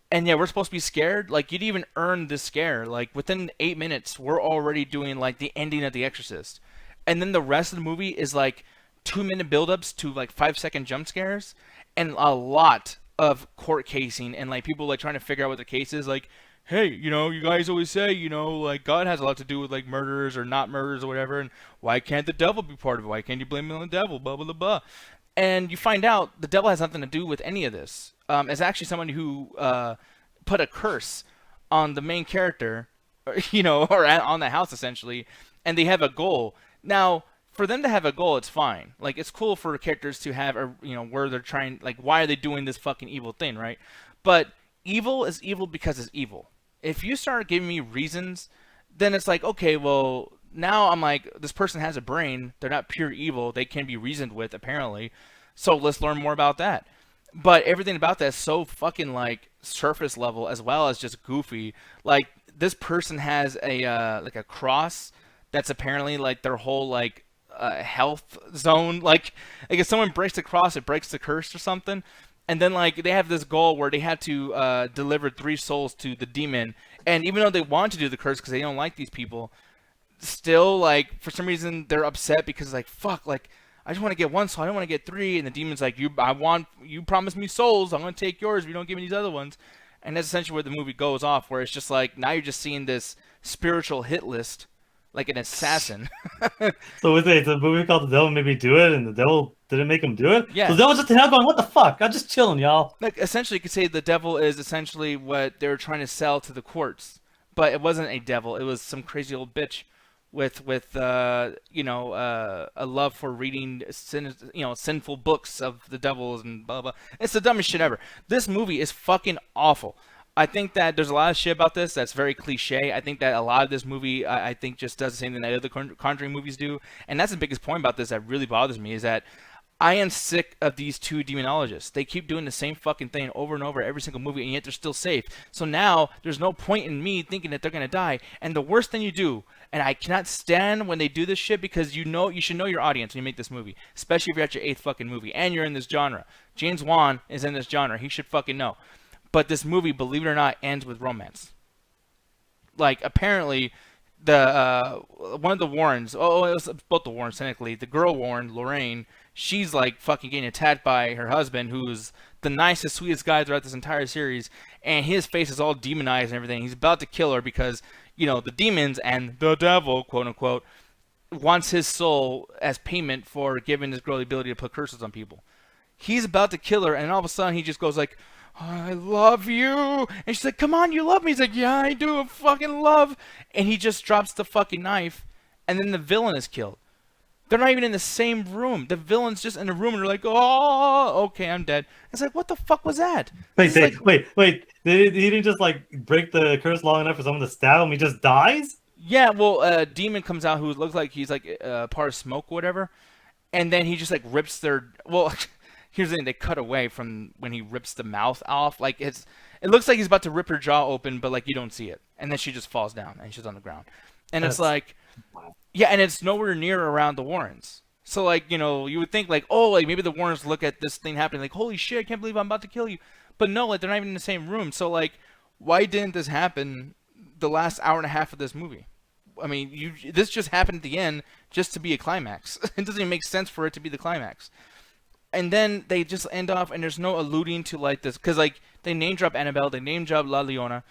And yeah, we're supposed to be scared. Like you'd even earn this scare. Like within 8 minutes, we're already doing like the ending of The Exorcist. And then the rest of the movie is like 2-minute buildups to like 5-second jump scares and a lot of court casing and like people like trying to figure out what the case is. Like, hey, you guys always say, like God has a lot to do with like murderers or not murderers or whatever, and why can't the devil be part of it? Why can't you blame it on the devil? Blah, blah, blah, blah. And you find out the devil has nothing to do with any of this. It's actually someone who put a curse on the main character, or on the house essentially, and they have a goal. Now, for them to have a goal, it's fine. Like, it's cool for characters to have, where they're trying, like, why are they doing this fucking evil thing, right? But evil is evil because it's evil. If you start giving me reasons, then it's like, okay, well, now I'm like, this person has a brain. They're not pure evil. They can be reasoned with, apparently. So let's learn more about that. But everything about that is so fucking, like, surface level as well as just goofy. Like, this person has a cross that's apparently, like, their whole, like, health zone. Like if someone breaks the cross, it breaks the curse or something. And then, like, they have this goal where they had to deliver 3 souls to the demon. And even though they want to do the curse because they don't like these people, still, like, for some reason, they're upset because, like, fuck, like, I just want to get 1 soul. I don't want to get 3. And the demon's like, you promised me souls. I'm going to take yours if you don't give me these other ones. And that's essentially where the movie goes off, where it's just like, now you're just seeing this spiritual hit list, like an assassin. So it's a movie called The Devil Made Me Do It, and the devil didn't make him do it? Yeah. So the devil's just in hell going, what the fuck? I'm just chilling, y'all. Like, essentially, you could say the devil is essentially what they were trying to sell to the courts. But it wasn't a devil. It was some crazy old bitch with a love for reading sinful books of the devils and blah, blah. It's the dumbest shit ever. This movie is fucking awful. I think that there's a lot of shit about this that's very cliche. I think that a lot of this movie, I think, just does the same thing that other Conjuring movies do. And that's the biggest point about this that really bothers me, is that I am sick of these 2 demonologists. They keep doing the same fucking thing over and over every single movie, and yet they're still safe. So now there's no point in me thinking that they're going to die. And the worst thing you do, and I cannot stand when they do this shit, because you should know your audience when you make this movie, especially if you're at your 8th fucking movie and you're in this genre. James Wan is in this genre. He should fucking know. But this movie, believe it or not, ends with romance. Like, apparently, one of the Warrens, it was both the Warrens, technically, the girl Warren, Lorraine, she's, like, fucking getting attacked by her husband, who's the nicest, sweetest guy throughout this entire series, and his face is all demonized and everything. He's about to kill her because, the demons and the devil, quote-unquote, wants his soul as payment for giving this girl the ability to put curses on people. He's about to kill her, and all of a sudden, he just goes like, I love you. And she's like, come on, you love me. He's like, yeah, I do, fucking love. And he just drops the fucking knife, and then the villain is killed. They're not even in the same room. The villain's just in a room, and they're like, oh, okay, I'm dead. It's like, what the fuck was that? Wait. He didn't just, like, break the curse long enough for someone to stab him? He just dies? Yeah, well, a demon comes out who looks like he's, like, part of smoke or whatever. And then he just, like, rips their... Well... Here's the thing, they cut away from when he rips the mouth off. Like, it looks like he's about to rip her jaw open, but, like, you don't see it. And then she just falls down, and she's on the ground. And it's like, yeah, and it's nowhere near around the Warrens. So like, you know, you would think like, oh, like maybe the Warrens look at this thing happening like, holy shit, I can't believe I'm about to kill you. But no, like they're not even in the same room. So like, why didn't this happen the last hour and a half of this movie? I mean, this just happened at the end just to be a climax. It doesn't even make sense for it to be the climax. And then they just end off, and there's no alluding to like this, because like they name drop Annabelle, they name drop La Leona,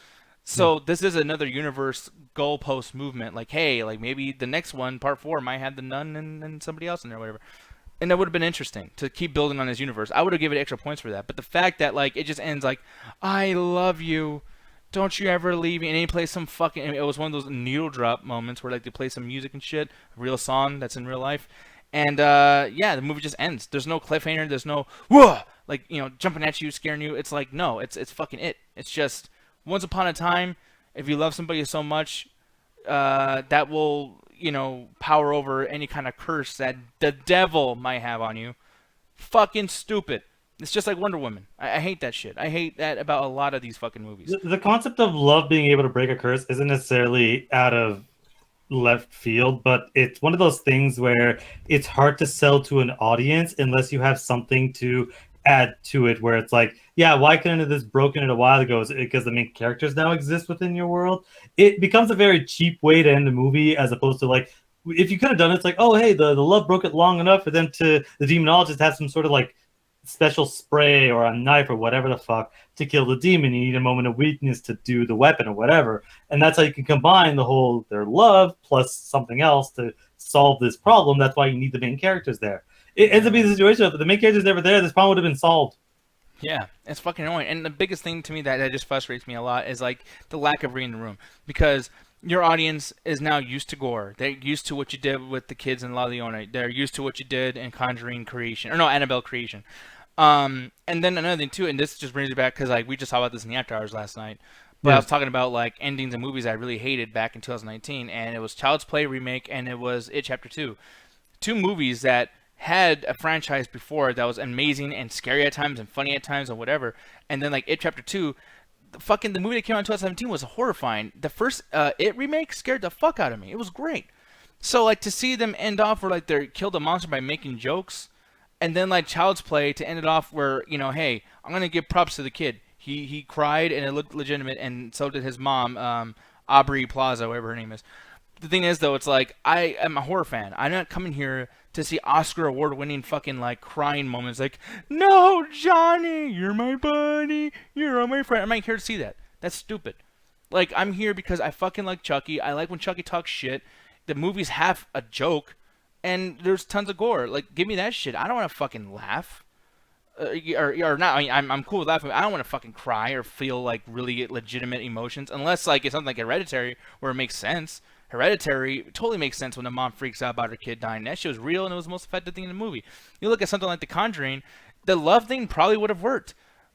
so this is another universe goalpost movement. Like, hey, like maybe the next one, part 4, might have the nun and somebody else in there, or whatever. And that would have been interesting to keep building on this universe. I would have given it extra points for that. But the fact that like it just ends like, I love you, don't you ever leave me, and then he plays some fucking. It was one of those needle drop moments where like they play some music and shit, a real song that's in real life. And yeah, the movie just ends. There's no cliffhanger. There's no whoa, like, you know, jumping at you, scaring you. It's like, no, it's fucking it. It's just once upon a time. If you love somebody so much, that will, you know, power over any kind of curse that the devil might have on you. Fucking stupid. It's just like Wonder Woman. I hate that shit. I hate that about a lot of these fucking movies. The concept of love being able to break a curse isn't necessarily out of left field, but it's one of those things where it's hard to sell to an audience unless you have something to add to it, where it's like, yeah, why couldn't this broken it a while ago? Is it because the main characters now exist within your world? It becomes a very cheap way to end the movie, as opposed to like, if you could have done it, it's like, oh hey, the love broke it long enough for them to, the demonologist have some sort of like special spray or a knife or whatever the fuck to kill the demon. You need a moment of weakness to do the weapon or whatever, and that's how you can combine the whole their love plus something else to solve this problem. That's why you need the main characters there. It ends up being the situation if the main character's never there, this problem would have been solved. Yeah, it's fucking annoying. And the biggest thing to me that just frustrates me a lot is like the lack of reading the room, because your audience is now used to gore. They're used to what you did with the kids in La Leona. They're used to what you did in Conjuring creation, or no, Annabelle creation. And then another thing too, and this just brings me back because like we just talked about this in the after hours last night. But I was talking about like endings of movies I really hated back in 2019, and it was Child's Play remake and it was It Chapter 2. Two movies that had a franchise before that was amazing and scary at times and funny at times and whatever. And then like It Chapter 2, the movie that came out in 2017 was horrifying. The first It remake scared the fuck out of me. It was great. So like to see them end off where like they killed a monster by making jokes, and then like Child's Play to end it off where, you know, hey, I'm gonna give props to the kid. He cried and it looked legitimate, and so did his mom, Aubrey Plaza, whatever her name is. The thing is though, it's like I am a horror fan. I'm not coming here to see Oscar award-winning fucking like crying moments like, no, Johnny, you're my buddy, you're my friend. I'm not here to see that. That's stupid. Like, I'm here because I fucking like Chucky. I like when Chucky talks shit. The movie's half a joke, and there's tons of gore. Like, give me that shit. I don't want to fucking laugh. Or not. I mean, I'm cool with laughing. I don't want to fucking cry or feel like really legitimate emotions, unless like it's something like Hereditary where it makes sense. Hereditary totally makes sense when the mom freaks out about her kid dying. That shit was real, and it was the most effective thing in the movie. You look at something like The Conjuring, the love thing probably would have worked,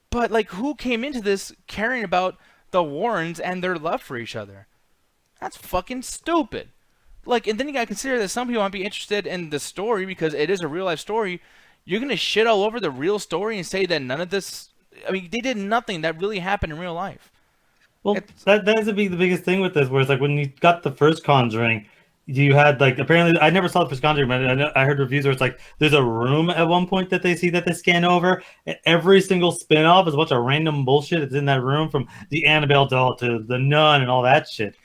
but like, who came into this caring about the Warrens and their love for each other? That's fucking stupid. Like, and then you gotta consider that some people might be interested in the story because it is a real life story. You're gonna shit all over the real story and say that none of this. I mean, they did nothing that really happened in real life. Well, that's the biggest thing with this, where it's like when you got the first Conjuring, you had like, apparently I never saw the first Conjuring, but I heard reviews where it's like there's a room at one point that they see that they scan over, and every single spin-off is a bunch of random bullshit that's in that room, from the Annabelle doll to the nun and all that shit.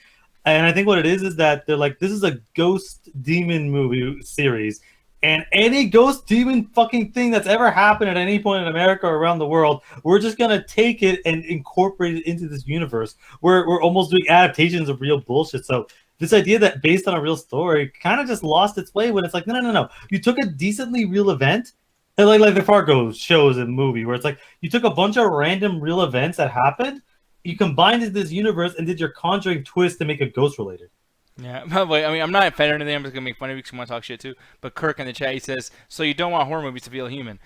And I think what it is that they're like, this is a ghost demon movie series, and any ghost demon fucking thing that's ever happened at any point in America or around the world, we're just gonna take it and incorporate it into this universe. We're almost doing adaptations of real bullshit. So this idea that based on a real story kind of just lost its way when it's like, no. You took a decently real event, and like the Fargo shows and movie, where it's like you took a bunch of random real events that happened, you combined it into this universe and did your Conjuring twist to make it ghost related. Yeah, by the way, I mean, I'm not offended or anything. I'm just gonna make fun of you because you want to talk shit too. But Kirk in the chat, he says, "So you don't want horror movies to feel human?"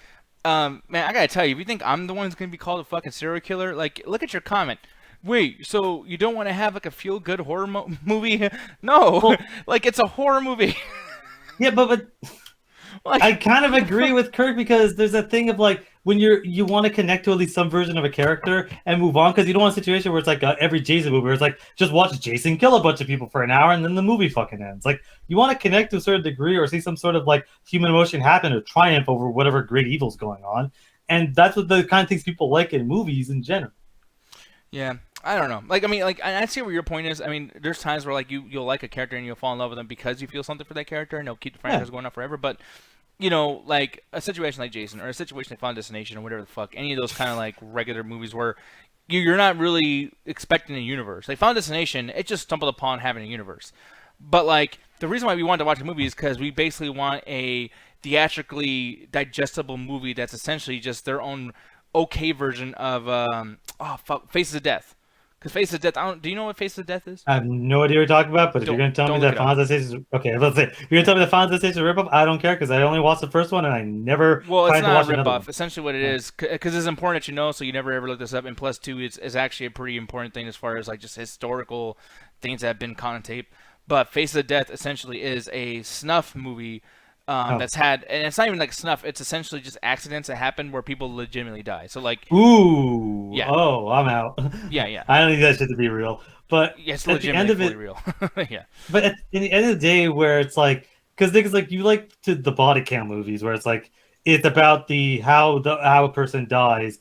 Man, I gotta tell you, if you think I'm the one who's gonna be called a fucking serial killer, like, look at your comment. Wait, so you don't want to have like a feel-good horror movie? No, well, like, it's a horror movie. Yeah, but like, I kind of agree with Kirk, because there's a thing of like, when you want to connect to at least some version of a character and move on, because you don't want a situation where it's like every Jason movie where it's like just watch Jason kill a bunch of people for an hour and then the movie fucking ends. Like you want to connect to a certain degree or see some sort of like human emotion happen or triumph over whatever great evil's going on, and that's what the kind of things people like in movies in general. Yeah, I don't know. Like, I mean, like, I see where your point is. I mean, there's times where like you'll like a character and you'll fall in love with them because you feel something for that character, and they'll keep the franchise going on forever. But you know, like a situation like Jason or a situation like Final Destination or whatever the fuck, any of those kind of like regular movies where you're not really expecting a universe. Like Final Destination, it just stumbled upon having a universe. But like the reason why we wanted to watch the movie is because we basically want a theatrically digestible movie that's essentially just their own okay version of Faces of Death. Because Faces of Death, do you know what Faces of Death is? I have no idea what you're talking about, but if you're going to tell me that Final Destination is... Okay, let's say, if you're going to tell me that Final Destination is a ripoff, I don't care, because I only watched the first one, and I never it's not a ripoff. Essentially what it is, because it's important that you know, so you never ever look this up, and plus, two, it's actually a pretty important thing as far as, like, just historical things that have been caught on tape. But Faces of Death essentially is a snuff movie that's had, and it's not even like snuff. It's essentially just accidents that happen where people legitimately die. So like, ooh, yeah, oh, I'm out. Yeah. I don't think that shit to be real, but yeah, it's legitimately real. Yeah. But at the end of the day, where it's like, because niggas like you like the body count movies, where it's like it's about how a person dies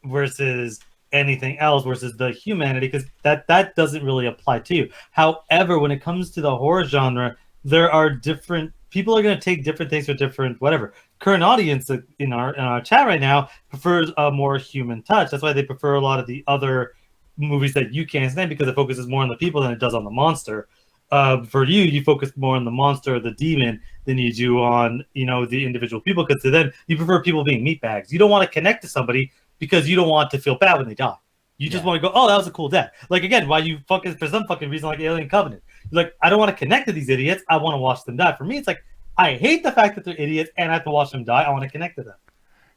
versus anything else versus the humanity, because that doesn't really apply to you. However, when it comes to the horror genre, there are different people are going to take different things for different whatever. Current audience in our chat right now prefers a more human touch. That's why they prefer a lot of the other movies that you can't stand, because it focuses more on the people than it does on the monster. For you focus more on the monster or the demon than you do on the individual people, because to them you prefer people being meatbags. You don't want to connect to somebody because you don't want to feel bad when they die. You just want to go, oh, that was a cool death. Like, again, why you fucking, for some fucking reason, like Alien Covenant. You're like, I don't want to connect to these idiots. I want to watch them die. For me, it's like, I hate the fact that they're idiots and I have to watch them die. I want to connect to them.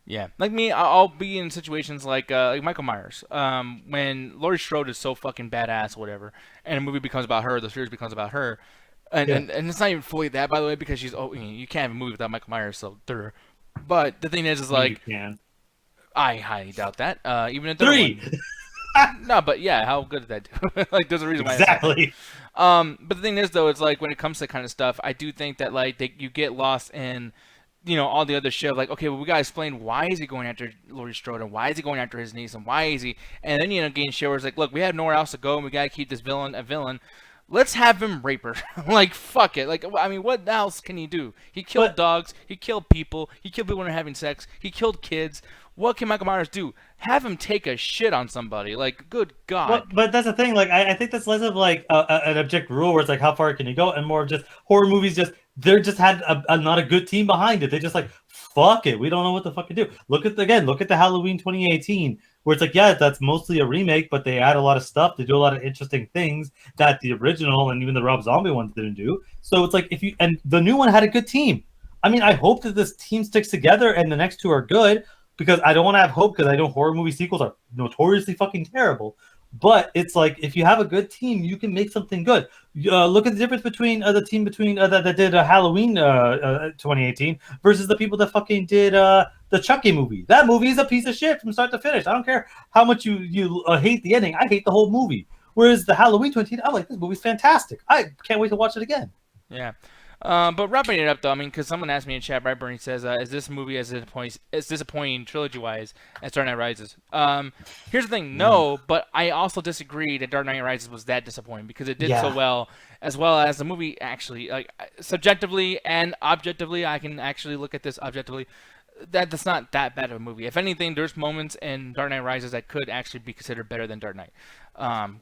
Yeah. Like me, I'll be in situations like Michael Myers. When Laurie Strode is so fucking badass or whatever, and a movie becomes about her, the series becomes about her. And it's not even fully that, by the way, because you can't have a movie without Michael Myers, so there. But the thing is like, you can. I highly doubt that. Even in 3. No, but yeah, how good did that do? Like, there's a reason why. Exactly. But the thing is, though, it's like when it comes to that kind of stuff, I do think that like you get lost in, all the other shit. Like, okay, well, we gotta explain why is he going after Laurie Strode and why is he going after his niece and why is he? And then getting shit where it's like, look, we have nowhere else to go and we gotta keep this villain a villain. Let's have him rape her. Like, fuck it. Like, I mean, what else can he do? He killed dogs. He killed people. He killed people when they're having sex. He killed kids. What can Michael Myers do? Have him take a shit on somebody. Like, good God. Well, but that's the thing. Like, I think that's less of like an objective rule where it's like, how far can you go? And more of just horror movies they just had not a good team behind it. They just like, fuck it. We don't know what the fuck to do. Look at the Halloween 2018, where it's like, yeah, that's mostly a remake, but they add a lot of stuff. They do a lot of interesting things that the original and even the Rob Zombie ones didn't do. So it's like, and the new one had a good team. I mean, I hope that this team sticks together and the next two are good, because I don't want to have hope, because I know horror movie sequels are notoriously fucking terrible. But it's like, if you have a good team, you can make something good. Look at the difference between the team that did Halloween 2018 versus the people that fucking did the Chucky movie. That movie is a piece of shit from start to finish. I don't care how much you hate the ending. I hate the whole movie. Whereas the Halloween 2018, I'm like, this movie's fantastic. I can't wait to watch it again. Yeah. But wrapping it up, though, I mean, because someone asked me in chat, Brightburn, he says, is this movie as disappointing trilogy-wise as Dark Knight Rises? Here's the thing, no, but I also disagree that Dark Knight Rises was that disappointing, because it did so well as the movie actually, like, subjectively and objectively, I can actually look at this objectively, that's not that bad of a movie. If anything, there's moments in Dark Knight Rises that could actually be considered better than Dark Knight.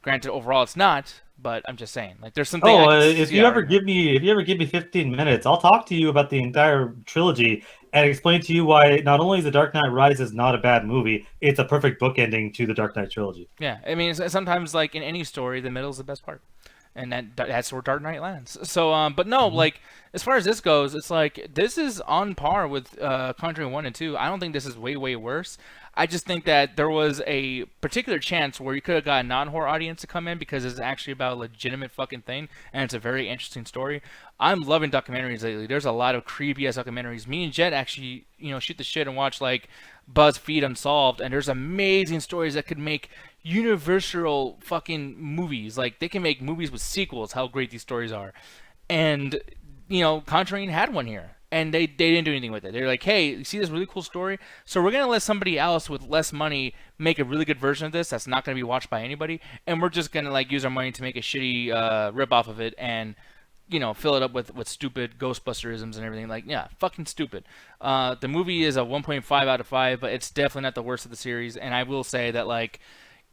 Granted, overall it's not, but I'm just saying, like, there's something. If you ever give me 15 minutes, I'll talk to you about the entire trilogy and explain to you why not only is The Dark Knight Rises not a bad movie, it's a perfect bookending to the Dark Knight trilogy. Yeah, I mean, sometimes, like in any story, the middle is the best part. and that's where Dark Knight lands. So, but no, like as far as this goes, it's like this is on par with Conjuring 1 and 2. I don't think this is way worse. I just think that there was a particular chance where you could have got a non-horror audience to come in because it's actually about a legitimate fucking thing, and it's a very interesting story. I'm loving documentaries lately. There's a lot of creepy-ass documentaries. Me and Jet actually, shoot the shit and watch, like, BuzzFeed Unsolved, and there's amazing stories that could make universal fucking movies. Like, they can make movies with sequels, how great these stories are. And, Conjuring had one here. And they didn't do anything with it. They're like, hey, you see this really cool story? So we're going to let somebody else with less money make a really good version of this that's not going to be watched by anybody. And we're just going to, like, use our money to make a shitty rip-off of it and, fill it up with stupid Ghostbusterisms and everything. Like, yeah, fucking stupid. The movie is a 1.5 out of 5, but it's definitely not the worst of the series. And I will say that, like,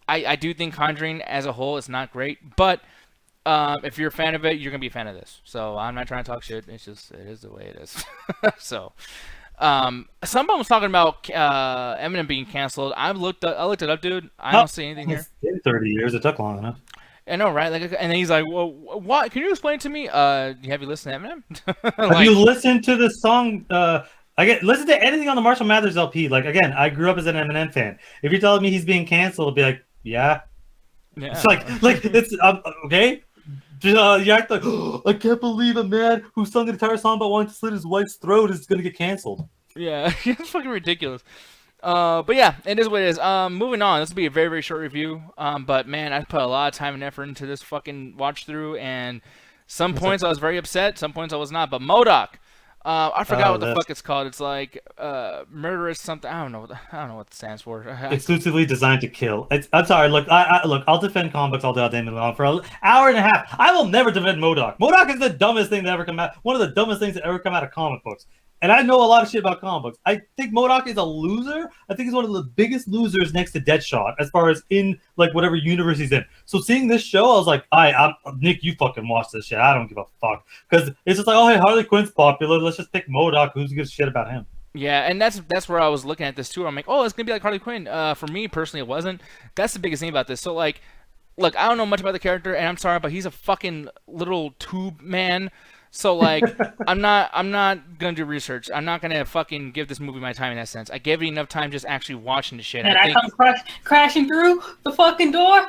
I do think Conjuring as a whole is not great, but if you're a fan of it, you're gonna be a fan of this. So I'm not trying to talk shit. It's just it is the way it is. So, someone was talking about Eminem being canceled. I looked it up, dude. I don't see anything here. It's been 30 years. It took long enough. I know, right? Like, and then he's like, "Well, what? Can you explain to me? Have you listened to Eminem? Have you listened to the song? Listen to anything on the Marshall Mathers LP. Like, again, I grew up as an Eminem fan. If you're telling me he's being canceled, I'll be like, yeah. It's like it's okay. You act like, oh, I can't believe a man who sung an entire song about wanting to slit his wife's throat is gonna get canceled. Yeah, it's fucking ridiculous. But yeah, it is what it is. Moving on. This will be a very short review. But man, I put a lot of time and effort into this fucking watch through, and some points I was very upset, some points I was not. But M.O.D.O.K. I forgot what the fuck it's called. It's like murderous something. I don't know what it stands for. Exclusively designed to kill. I'm sorry. Look, I'll defend comic books all day long for an hour and a half. I will never defend M.O.D.O.K. M.O.D.O.K. is the dumbest thing that ever come out. One of the dumbest things that ever come out of comic books. And I know a lot of shit about comic books. I think M.O.D.O.K. is a loser. I think he's one of the biggest losers next to Deadshot as far as in like whatever universe he's in. So seeing this show, I was like, I'm Nick, you fucking watch this shit. I don't give a fuck. Because it's just like, oh, hey, Harley Quinn's popular. Let's just pick M.O.D.O.K. Who gives a shit about him? Yeah, and that's where I was looking at this too. I'm like, oh, it's gonna be like Harley Quinn. For me personally, it wasn't. That's the biggest thing about this. So like, look, I don't know much about the character, and I'm sorry, but he's a fucking little tube man. So like, I'm not gonna do research. I'm not gonna fucking give this movie my time in that sense. I gave it enough time just actually watching the shit. And I come crashing through the fucking door.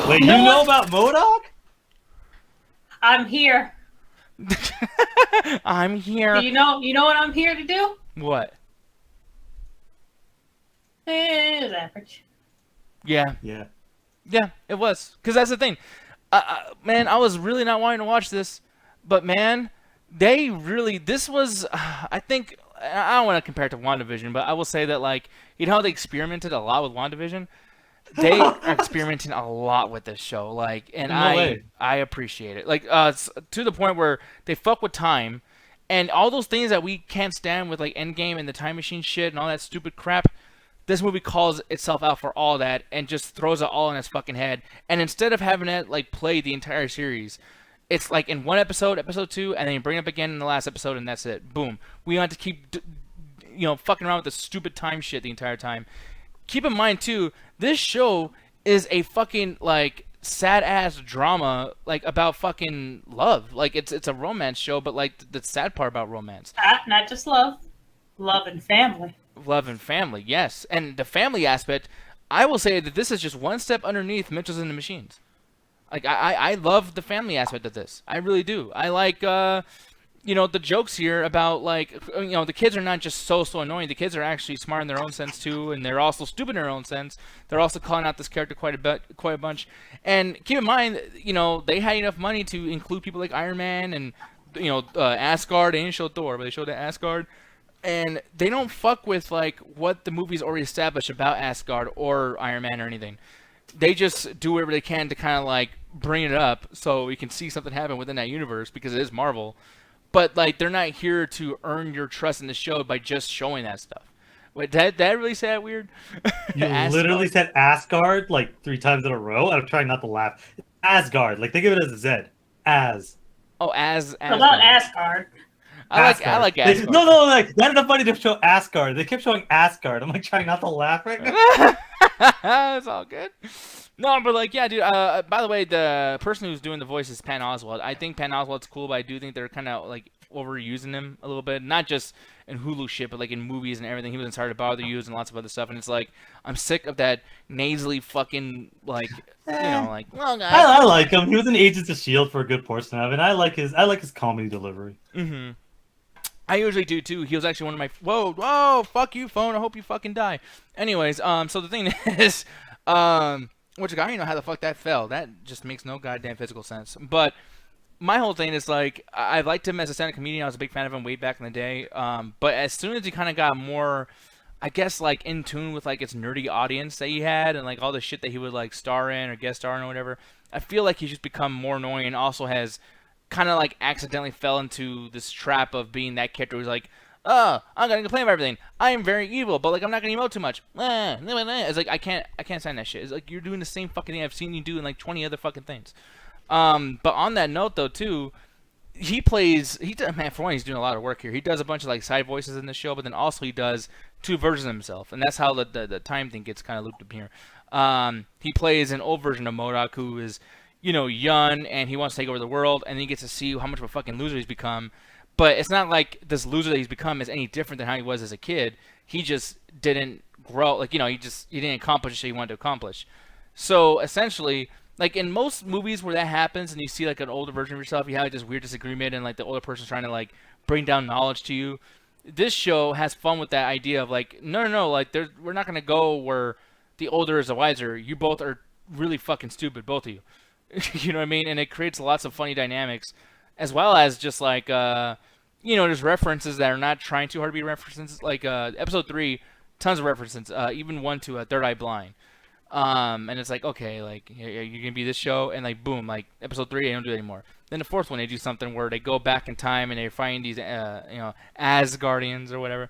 Wait, you know about M.O.D.O.K? I'm here. I'm here. You know what I'm here to do? What? It is average. Yeah, it was. Because that's the thing. Man, I was really not wanting to watch this. But man, this was, I think, I don't want to compare it to WandaVision, but I will say that, like, how they experimented a lot with WandaVision? They are experimenting a lot with this show, like, and I appreciate it. Like, to the point where they fuck with time, and all those things that we can't stand with, like, Endgame and the time machine shit and all that stupid crap, this movie calls itself out for all that and just throws it all in its fucking head. And instead of having it, like, play the entire series, it's like in one episode 2, and then you bring it up again in the last episode, and that's it. Boom. We want to keep, fucking around with the stupid time shit the entire time. Keep in mind, too, this show is a fucking, like, sad-ass drama, like, about fucking love. Like, it's a romance show, but, like, the sad part about romance. Not just love. Love and family. Love and family, yes. And the family aspect, I will say that this is just one step underneath Mitchells and the Machines. Like, I love the family aspect of this. I really do. I like, the jokes here about, like, the kids are not just so annoying. The kids are actually smart in their own sense, too, and they're also stupid in their own sense. They're also calling out this character quite a bunch. And keep in mind, they had enough money to include people like Iron Man and, Asgard. They didn't show Thor, but they showed Asgard. And they don't fuck with, like, what the movie's already established about Asgard or Iron Man or anything. They just do whatever they can to kind of, like, bring it up so we can see something happen within that universe because it is Marvel. But, like, they're not here to earn your trust in the show by just showing that stuff. Wait, did that really say that weird? You literally said Asgard, like, 3 times in a row. I'm trying not to laugh. Asgard. Like, think of it as a Z. As. Oh, as. I love Asgard. I like Asgard. No, like, that's enough funny to show Asgard. They kept showing Asgard. I'm, like, trying not to laugh right now. It's all good. No, but like, yeah, dude. By the way, the person who's doing the voice is Patton Oswalt. I think Patton Oswalt's cool, but I do think they're kind of like overusing him a little bit. Not just in Hulu shit, but like in movies and everything. He was in Sorry to Bother You and lots of other stuff. And it's like, I'm sick of that nasally fucking like, like, well, guys. I like him. He was in Agents of Shield for a good portion of it. I like his comedy delivery. Mm-hmm. I usually do too. He was actually one of my whoa, fuck you, phone. I hope you fucking die. Anyways, so the thing is, which I don't even know how the fuck that fell. That just makes no goddamn physical sense. But my whole thing is like I liked him as a stand-up comedian. I was a big fan of him way back in the day. But as soon as he kind of got more, I guess, like in tune with like its nerdy audience that he had and like all the shit that he would like star in or guest star in or whatever, I feel like he's just become more annoying and also has kind of like accidentally fell into this trap of being that character who's like, oh, I'm gonna complain about everything. I am very evil, but like I'm not gonna emote too much. It's like I can't stand that shit. It's like you're doing the same fucking thing I've seen you do in like 20 other fucking things. But on that note though too, man, for one, he's doing a lot of work here. He does a bunch of like side voices in the show, but then also he does two versions of himself, and that's how the time thing gets kind of looped up here. He plays an old version of M.O.D.O.K, who is, young, and he wants to take over the world, and then he gets to see how much of a fucking loser he's become. But it's not like this loser that he's become is any different than how he was as a kid. He just didn't grow, he didn't accomplish what he wanted to accomplish. So essentially, like in most movies where that happens, and you see like an older version of yourself, you have like this weird disagreement, and like the older person's trying to like bring down knowledge to you. This show has fun with that idea of like, no, like we're not gonna go where the older is the wiser. You both are really fucking stupid, both of you. You know what I mean? And it creates lots of funny dynamics, as well as just like there's references that are not trying too hard to be references. Like episode 3, tons of references, even one to Third Eye Blind. And it's like, okay, like you're gonna be this show, and like boom, like episode 3, they don't do it anymore. Then the fourth one, they do something where they go back in time and they find these, Asgardians or whatever,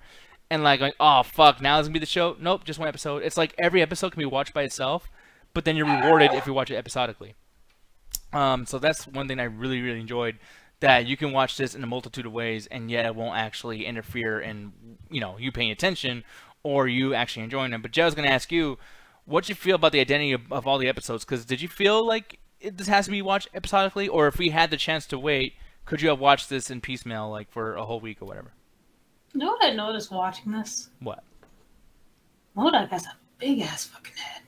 and like, oh fuck, now it's gonna be the show. Nope, just one episode. It's like every episode can be watched by itself, but then you're rewarded if you watch it episodically. So that's one thing I really, really enjoyed, that you can watch this in a multitude of ways, and yet it won't actually interfere in, you paying attention or you actually enjoying them. But Joe, I was going to ask you, what you feel about the identity of all the episodes? Because did you feel like this has to be watched episodically, or if we had the chance to wait, could you have watched this in piecemeal, like for a whole week or whatever? You know what I noticed watching this? What? M.O.D.O.K has a big ass fucking head.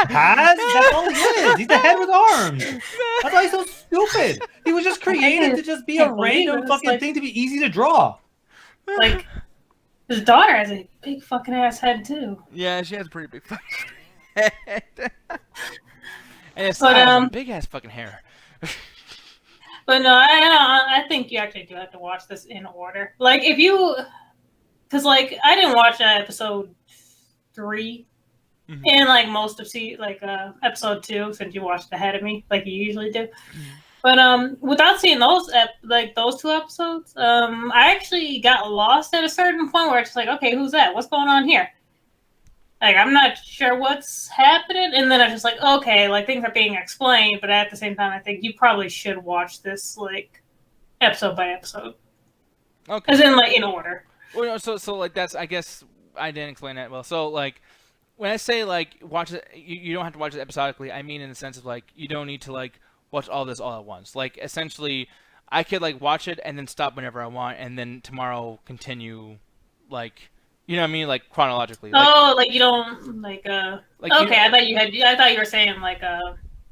That's all he is. He's the head with arms. That's why he's so stupid. He was just created to just be a random fucking thing to be easy to draw. Like, his daughter has a big fucking ass head too. Yeah, she has a pretty big fucking head. And it's big ass fucking hair. But no, I think you actually do have to watch this in order. Like, because like I didn't watch episode 3. Mm-hmm. And like most of episode 2, since you watched ahead of me, like you usually do. Mm-hmm. But without seeing those those 2 episodes, I actually got lost at a certain point where it's just like, okay, who's that? What's going on here? Like, I'm not sure what's happening, and then I was just like, okay, like things are being explained, but at the same time, I think you probably should watch this like episode by episode, okay, as in like in order. Well, so like that's, I guess I didn't explain that well. So like, when I say like watch it, you don't have to watch it episodically. I mean in the sense of like you don't need to like watch all this all at once. Like essentially, I could like watch it and then stop whenever I want, and then tomorrow continue, like, you know what I mean, like chronologically. Like you don't like okay, I thought you were saying like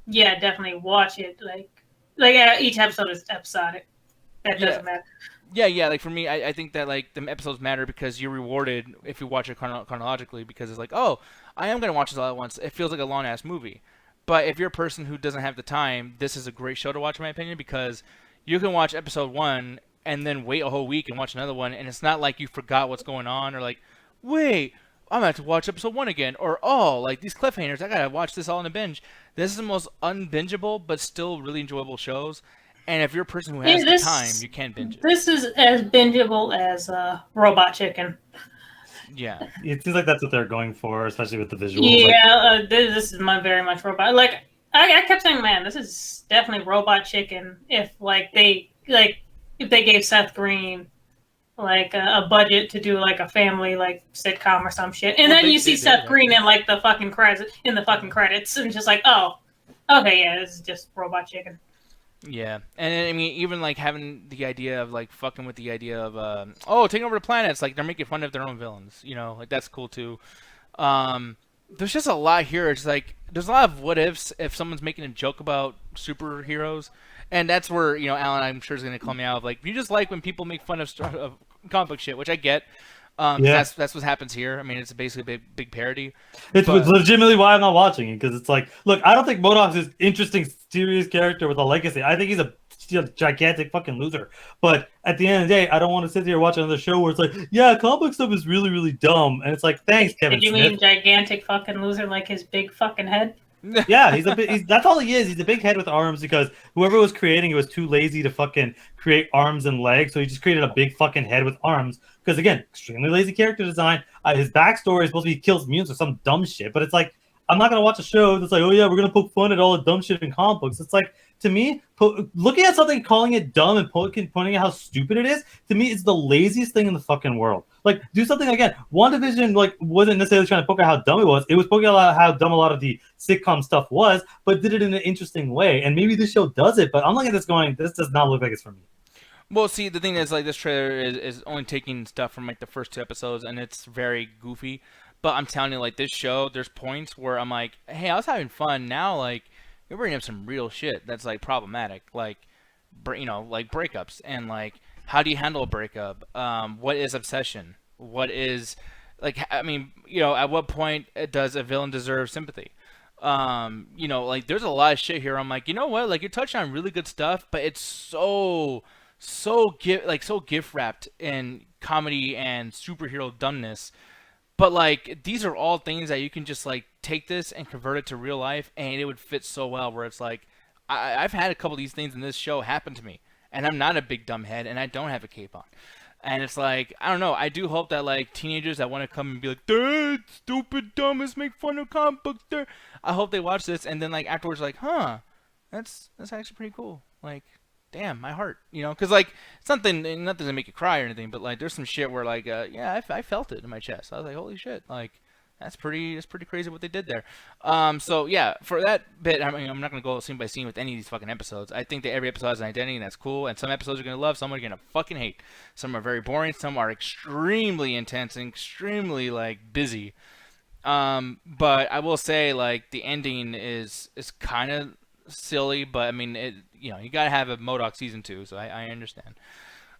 yeah, definitely watch it like each episode is episodic. That doesn't matter. Yeah, like for me, I think that like the episodes matter because you're rewarded if you watch it chronologically, because it's like, oh, I am going to watch this all at once. It feels like a long-ass movie. But if you're a person who doesn't have the time, this is a great show to watch, in my opinion, because you can watch episode 1 and then wait a whole week and watch another one, and it's not like you forgot what's going on, or like, wait, I'm going to have to watch episode 1 again, or, oh, like these cliffhangers, I got to watch this all in a binge. This is the most unbingeable but still really enjoyable shows. And if you're a person who has the time, you can binge it. This is as bingeable as Robot Chicken. Yeah. It seems like that's what they're going for, especially with the visuals. Yeah, this is very much Robot. Like, I kept saying, man, this is definitely Robot Chicken if they gave Seth Green like a budget to do like a family like sitcom or some shit. And Well, then they you see did, Seth Green actually. in like the fucking credits, and just like, oh, okay, yeah, this is just Robot Chicken. Yeah, and I mean, even like having the idea of like fucking with the idea of oh, taking over the planets, like they're making fun of their own villains, you know, like that's cool too. Um, there's just a lot here. It's like there's a lot of what ifs if someone's making a joke about superheroes, and that's where Alan, I'm sure, is gonna call me out. Like you just like when people make fun of comic book shit, which I get, because Yeah. that's what happens here. I mean, it's basically a big parody, It's but legitimately why I'm not watching it, because it's like, look, I don't think M.O.D.O.K's this interesting, serious character with a legacy. I think he's a gigantic fucking loser. But at the end of the day, I don't want to sit there and watch another show where it's like, yeah, comic book stuff is really, really dumb, and it's like, thanks, Kevin Did you Smith. mean gigantic fucking loser like his big fucking head? Yeah, he's a bit. That's all he is. He's a big head with arms because whoever was creating it was too lazy to fucking create arms and legs, so he just created a big fucking head with arms. Because again, extremely lazy character design. His backstory is supposed to be he kills mutants or some dumb shit, but it's like I'm not gonna watch a show that's like, oh yeah, we're gonna poke fun at all the dumb shit in comic books. It's like to me, looking at something, calling it dumb and pointing out how stupid it is, to me, it's the laziest thing in the fucking world. Like, do something again. WandaVision, like, wasn't necessarily trying to poke out how dumb it was. It was poking out how dumb a lot of the sitcom stuff was, but did it in an interesting way. And maybe this show does it, but I'm looking at this going, this does not look like it's for me. Well, see, the thing is, like, this trailer is only taking stuff from like the first two episodes, and it's very goofy. But I'm telling you, like, this show, there's points where I'm like, hey, I was having fun. Now, like, you're bringing up some real shit that's like problematic, like, like breakups and like how do you handle a breakup? What is obsession? What is like? I mean, at what point does a villain deserve sympathy? Like there's a lot of shit here. I'm like, you know what? Like you're touching on really good stuff, but it's so gift wrapped in comedy and superhero dumbness. But like these are all things that you can just like take this and convert it to real life, and it would fit so well. Where it's like I've had a couple of these things in this show happen to me, and I'm not a big dumb head, and I don't have a cape on. And it's like I don't know. I do hope that like teenagers that want to come and be like, "Dad, stupid, dumb, let's make fun of comic books." There, I hope they watch this and then like afterwards, like, "Huh, that's actually pretty cool." Like, damn, my heart, because like something, nothing to make you cry or anything, but like there's some shit where like, yeah, I felt it in my chest. I was like, holy shit, like that's pretty crazy what they did there. So yeah, for that bit, I mean, I'm not gonna go scene by scene with any of these fucking episodes. I think that every episode has an identity, and that's cool. And some episodes you're gonna love, some are gonna fucking hate. Some are very boring, some are extremely intense and extremely like busy. But I will say like the ending is kind of silly, but I mean you gotta have a M.O.D.O.K season 2, so I understand.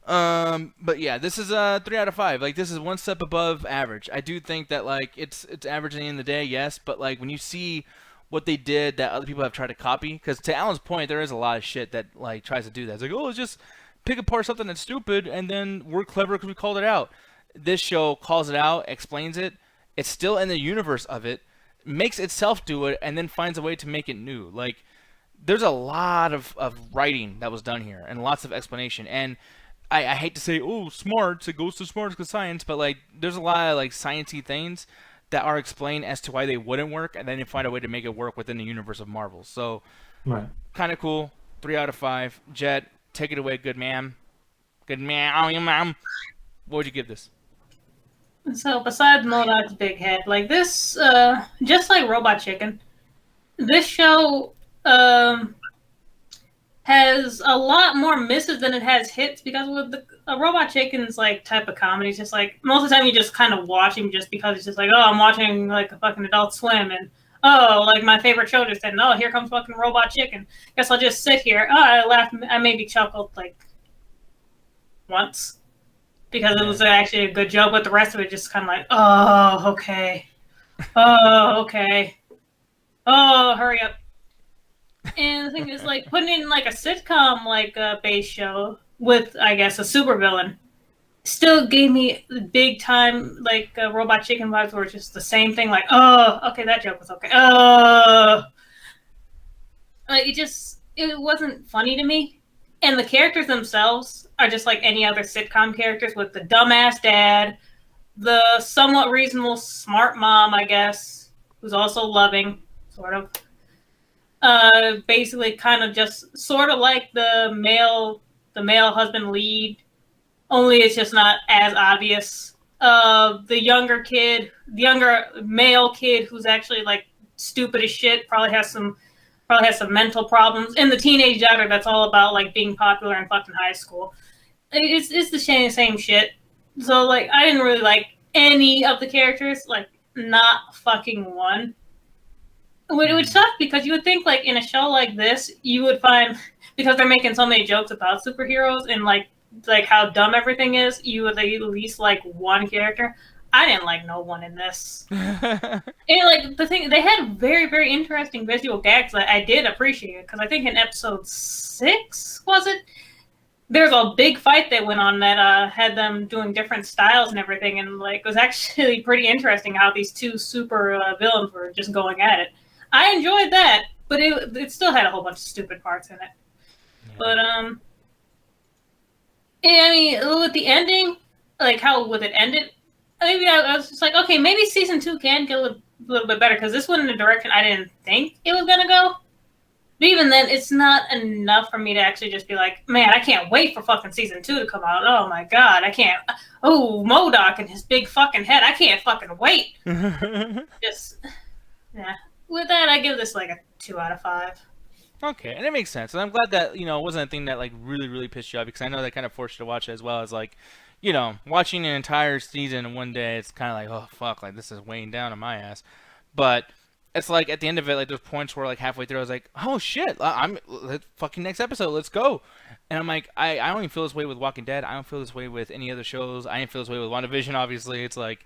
But yeah, this is a 3 out of 5. Like this is one step above average. I do think that like it's average at the end of the day, yes, but like when you see what they did that other people have tried to copy, because to Alan's point, there is a lot of shit that like tries to do that. It's like, oh, let's just pick apart something that's stupid and then we're clever because we called it out. This show calls it out, explains it. It's still in the universe of it, makes itself do it, and then finds a way to make it new. Like there's a lot of writing that was done here and lots of explanation. And I hate to say, oh, smarts, it goes to smarts because science, but like there's a lot of like sciencey things that are explained as to why they wouldn't work, and then they find a way to make it work within the universe of Marvel. So, Right. kind of cool. 3 out of 5. Jet, take it away, good ma'am. Good ma'am. What would you give this? So besides M.O.D.O.K's big head, like this, just like Robot Chicken, this show has a lot more misses than it has hits because with the Robot Chicken's like type of comedy, it's just like most of the time you just kind of watch him just because it's just like, oh, I'm watching like a fucking Adult Swim, and oh, like my favorite show just said, oh, here comes fucking Robot Chicken. Guess I'll just sit here. Oh, I laughed. I maybe chuckled like once because it was actually a good joke, but the rest of it just kind of like, oh, okay, oh, okay, oh, hurry up. And the thing is, like, putting in, like, a sitcom, like, base show with, I guess, a supervillain still gave me big time, like, Robot Chicken vibes where it's just the same thing, like, oh, okay, that joke was okay. Like, it wasn't funny to me. And the characters themselves are just like any other sitcom characters with the dumbass dad, the somewhat reasonable smart mom, I guess, who's also loving, sort of. Basically kind of just sort of like the male husband lead only it's just not as obvious. The younger male kid who's actually like stupid as shit, probably has some mental problems. And the teenage daughter that's all about like being popular in fucking high school. It's the same shit. So like I didn't really like any of the characters, like not fucking one. It would suck because you would think like in a show like this you would find, because they're making so many jokes about superheroes and like how dumb everything is, you would at least like one character. I didn't like no one in this. And like the thing, they had very, very interesting visual gags that I did appreciate, because I think in episode 6 was it, there's a big fight that went on that had them doing different styles and everything, and like it was actually pretty interesting how these two super villains were just going at it. I enjoyed that, but it still had a whole bunch of stupid parts in it. Yeah. But I mean, with the ending, like how with it ended, maybe I was just like, okay, maybe season 2 can get a little bit better, because this went in a direction I didn't think it was gonna go. But even then, it's not enough for me to actually just be like, man, I can't wait for fucking season 2 to come out. Oh my god, I can't. Oh, M.O.D.O.K and his big fucking head. I can't fucking wait. Just, yeah. With that, I give this like a 2 out of 5. Okay, and it makes sense. And I'm glad that, it wasn't a thing that like really, really pissed you off, because I know that kind of forced you to watch it as well as like, watching an entire season in one day. It's kind of like, oh fuck, like this is weighing down on my ass. But it's like at the end of it, like there's points where like halfway through I was like, oh shit, fucking next episode, let's go. And I'm like, I don't even feel this way with Walking Dead. I don't feel this way with any other shows. I didn't feel this way with WandaVision. Obviously, it's like,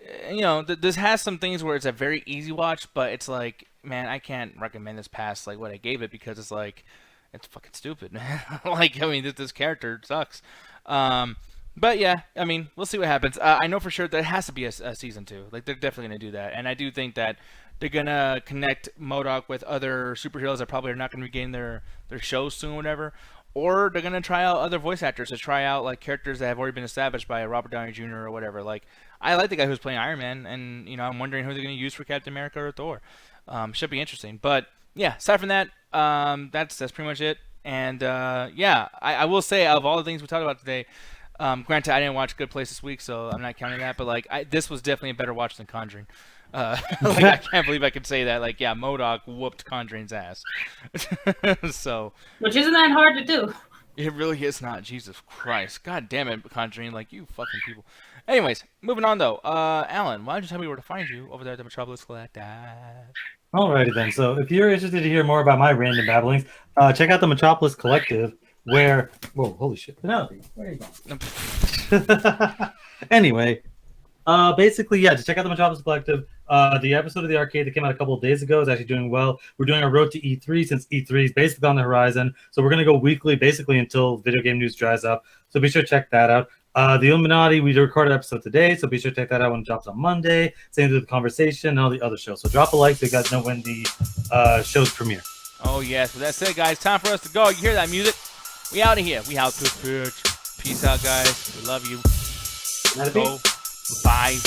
this has some things where it's a very easy watch, but it's like, man, I can't recommend this past like what I gave it, because it's like, it's fucking stupid, man. Like, I mean, this character sucks. But yeah, I mean, we'll see what happens. I know for sure there has to be a season 2. Like, they're definitely gonna do that, and I do think that they're gonna connect M.O.D.O.K with other superheroes that probably are not gonna be getting their shows soon, or whatever. Or they're gonna try out other voice actors to try out like characters that have already been established by Robert Downey Jr. or whatever. Like, I like the guy who's playing Iron Man, and I'm wondering who they're gonna use for Captain America or Thor. Should be interesting. But yeah, aside from that, that's pretty much it. And yeah, I will say, of all the things we talked about today, granted I didn't watch Good Place this week, so I'm not counting that. But like, this was definitely a better watch than Conjuring. Like, I can't believe I could say that. Like, yeah, M.O.D.O.K whooped Conjuring's ass. So, which isn't that hard to do. It really is not. Jesus Christ. God damn it, Conjuring. Like, you fucking people. Anyways, moving on though. Alan, why don't you tell me where to find you over there at the Metropolis Collective? Alrighty then. So if you're interested to hear more about my random babblings, check out the Metropolis Collective, where... Whoa, holy shit. Penelope, where are you going? Anyway, basically, yeah, just check out the Metropolis Collective. The episode of the arcade that came out a couple of days ago is actually doing well. We're doing a road to E3, since E3 is basically on the horizon. So we're going to go weekly, basically, until video game news dries up. So be sure to check that out. The Illuminati, we recorded an episode today, so be sure to check that out when it drops on Monday. Same with the conversation and all the other shows. So drop a like so you guys know when the shows premiere. Oh, yes. With that said, guys, time for us to go. You hear that music? We out of here. We out to bitch. Peace out, guys. We love you. Go. Bye.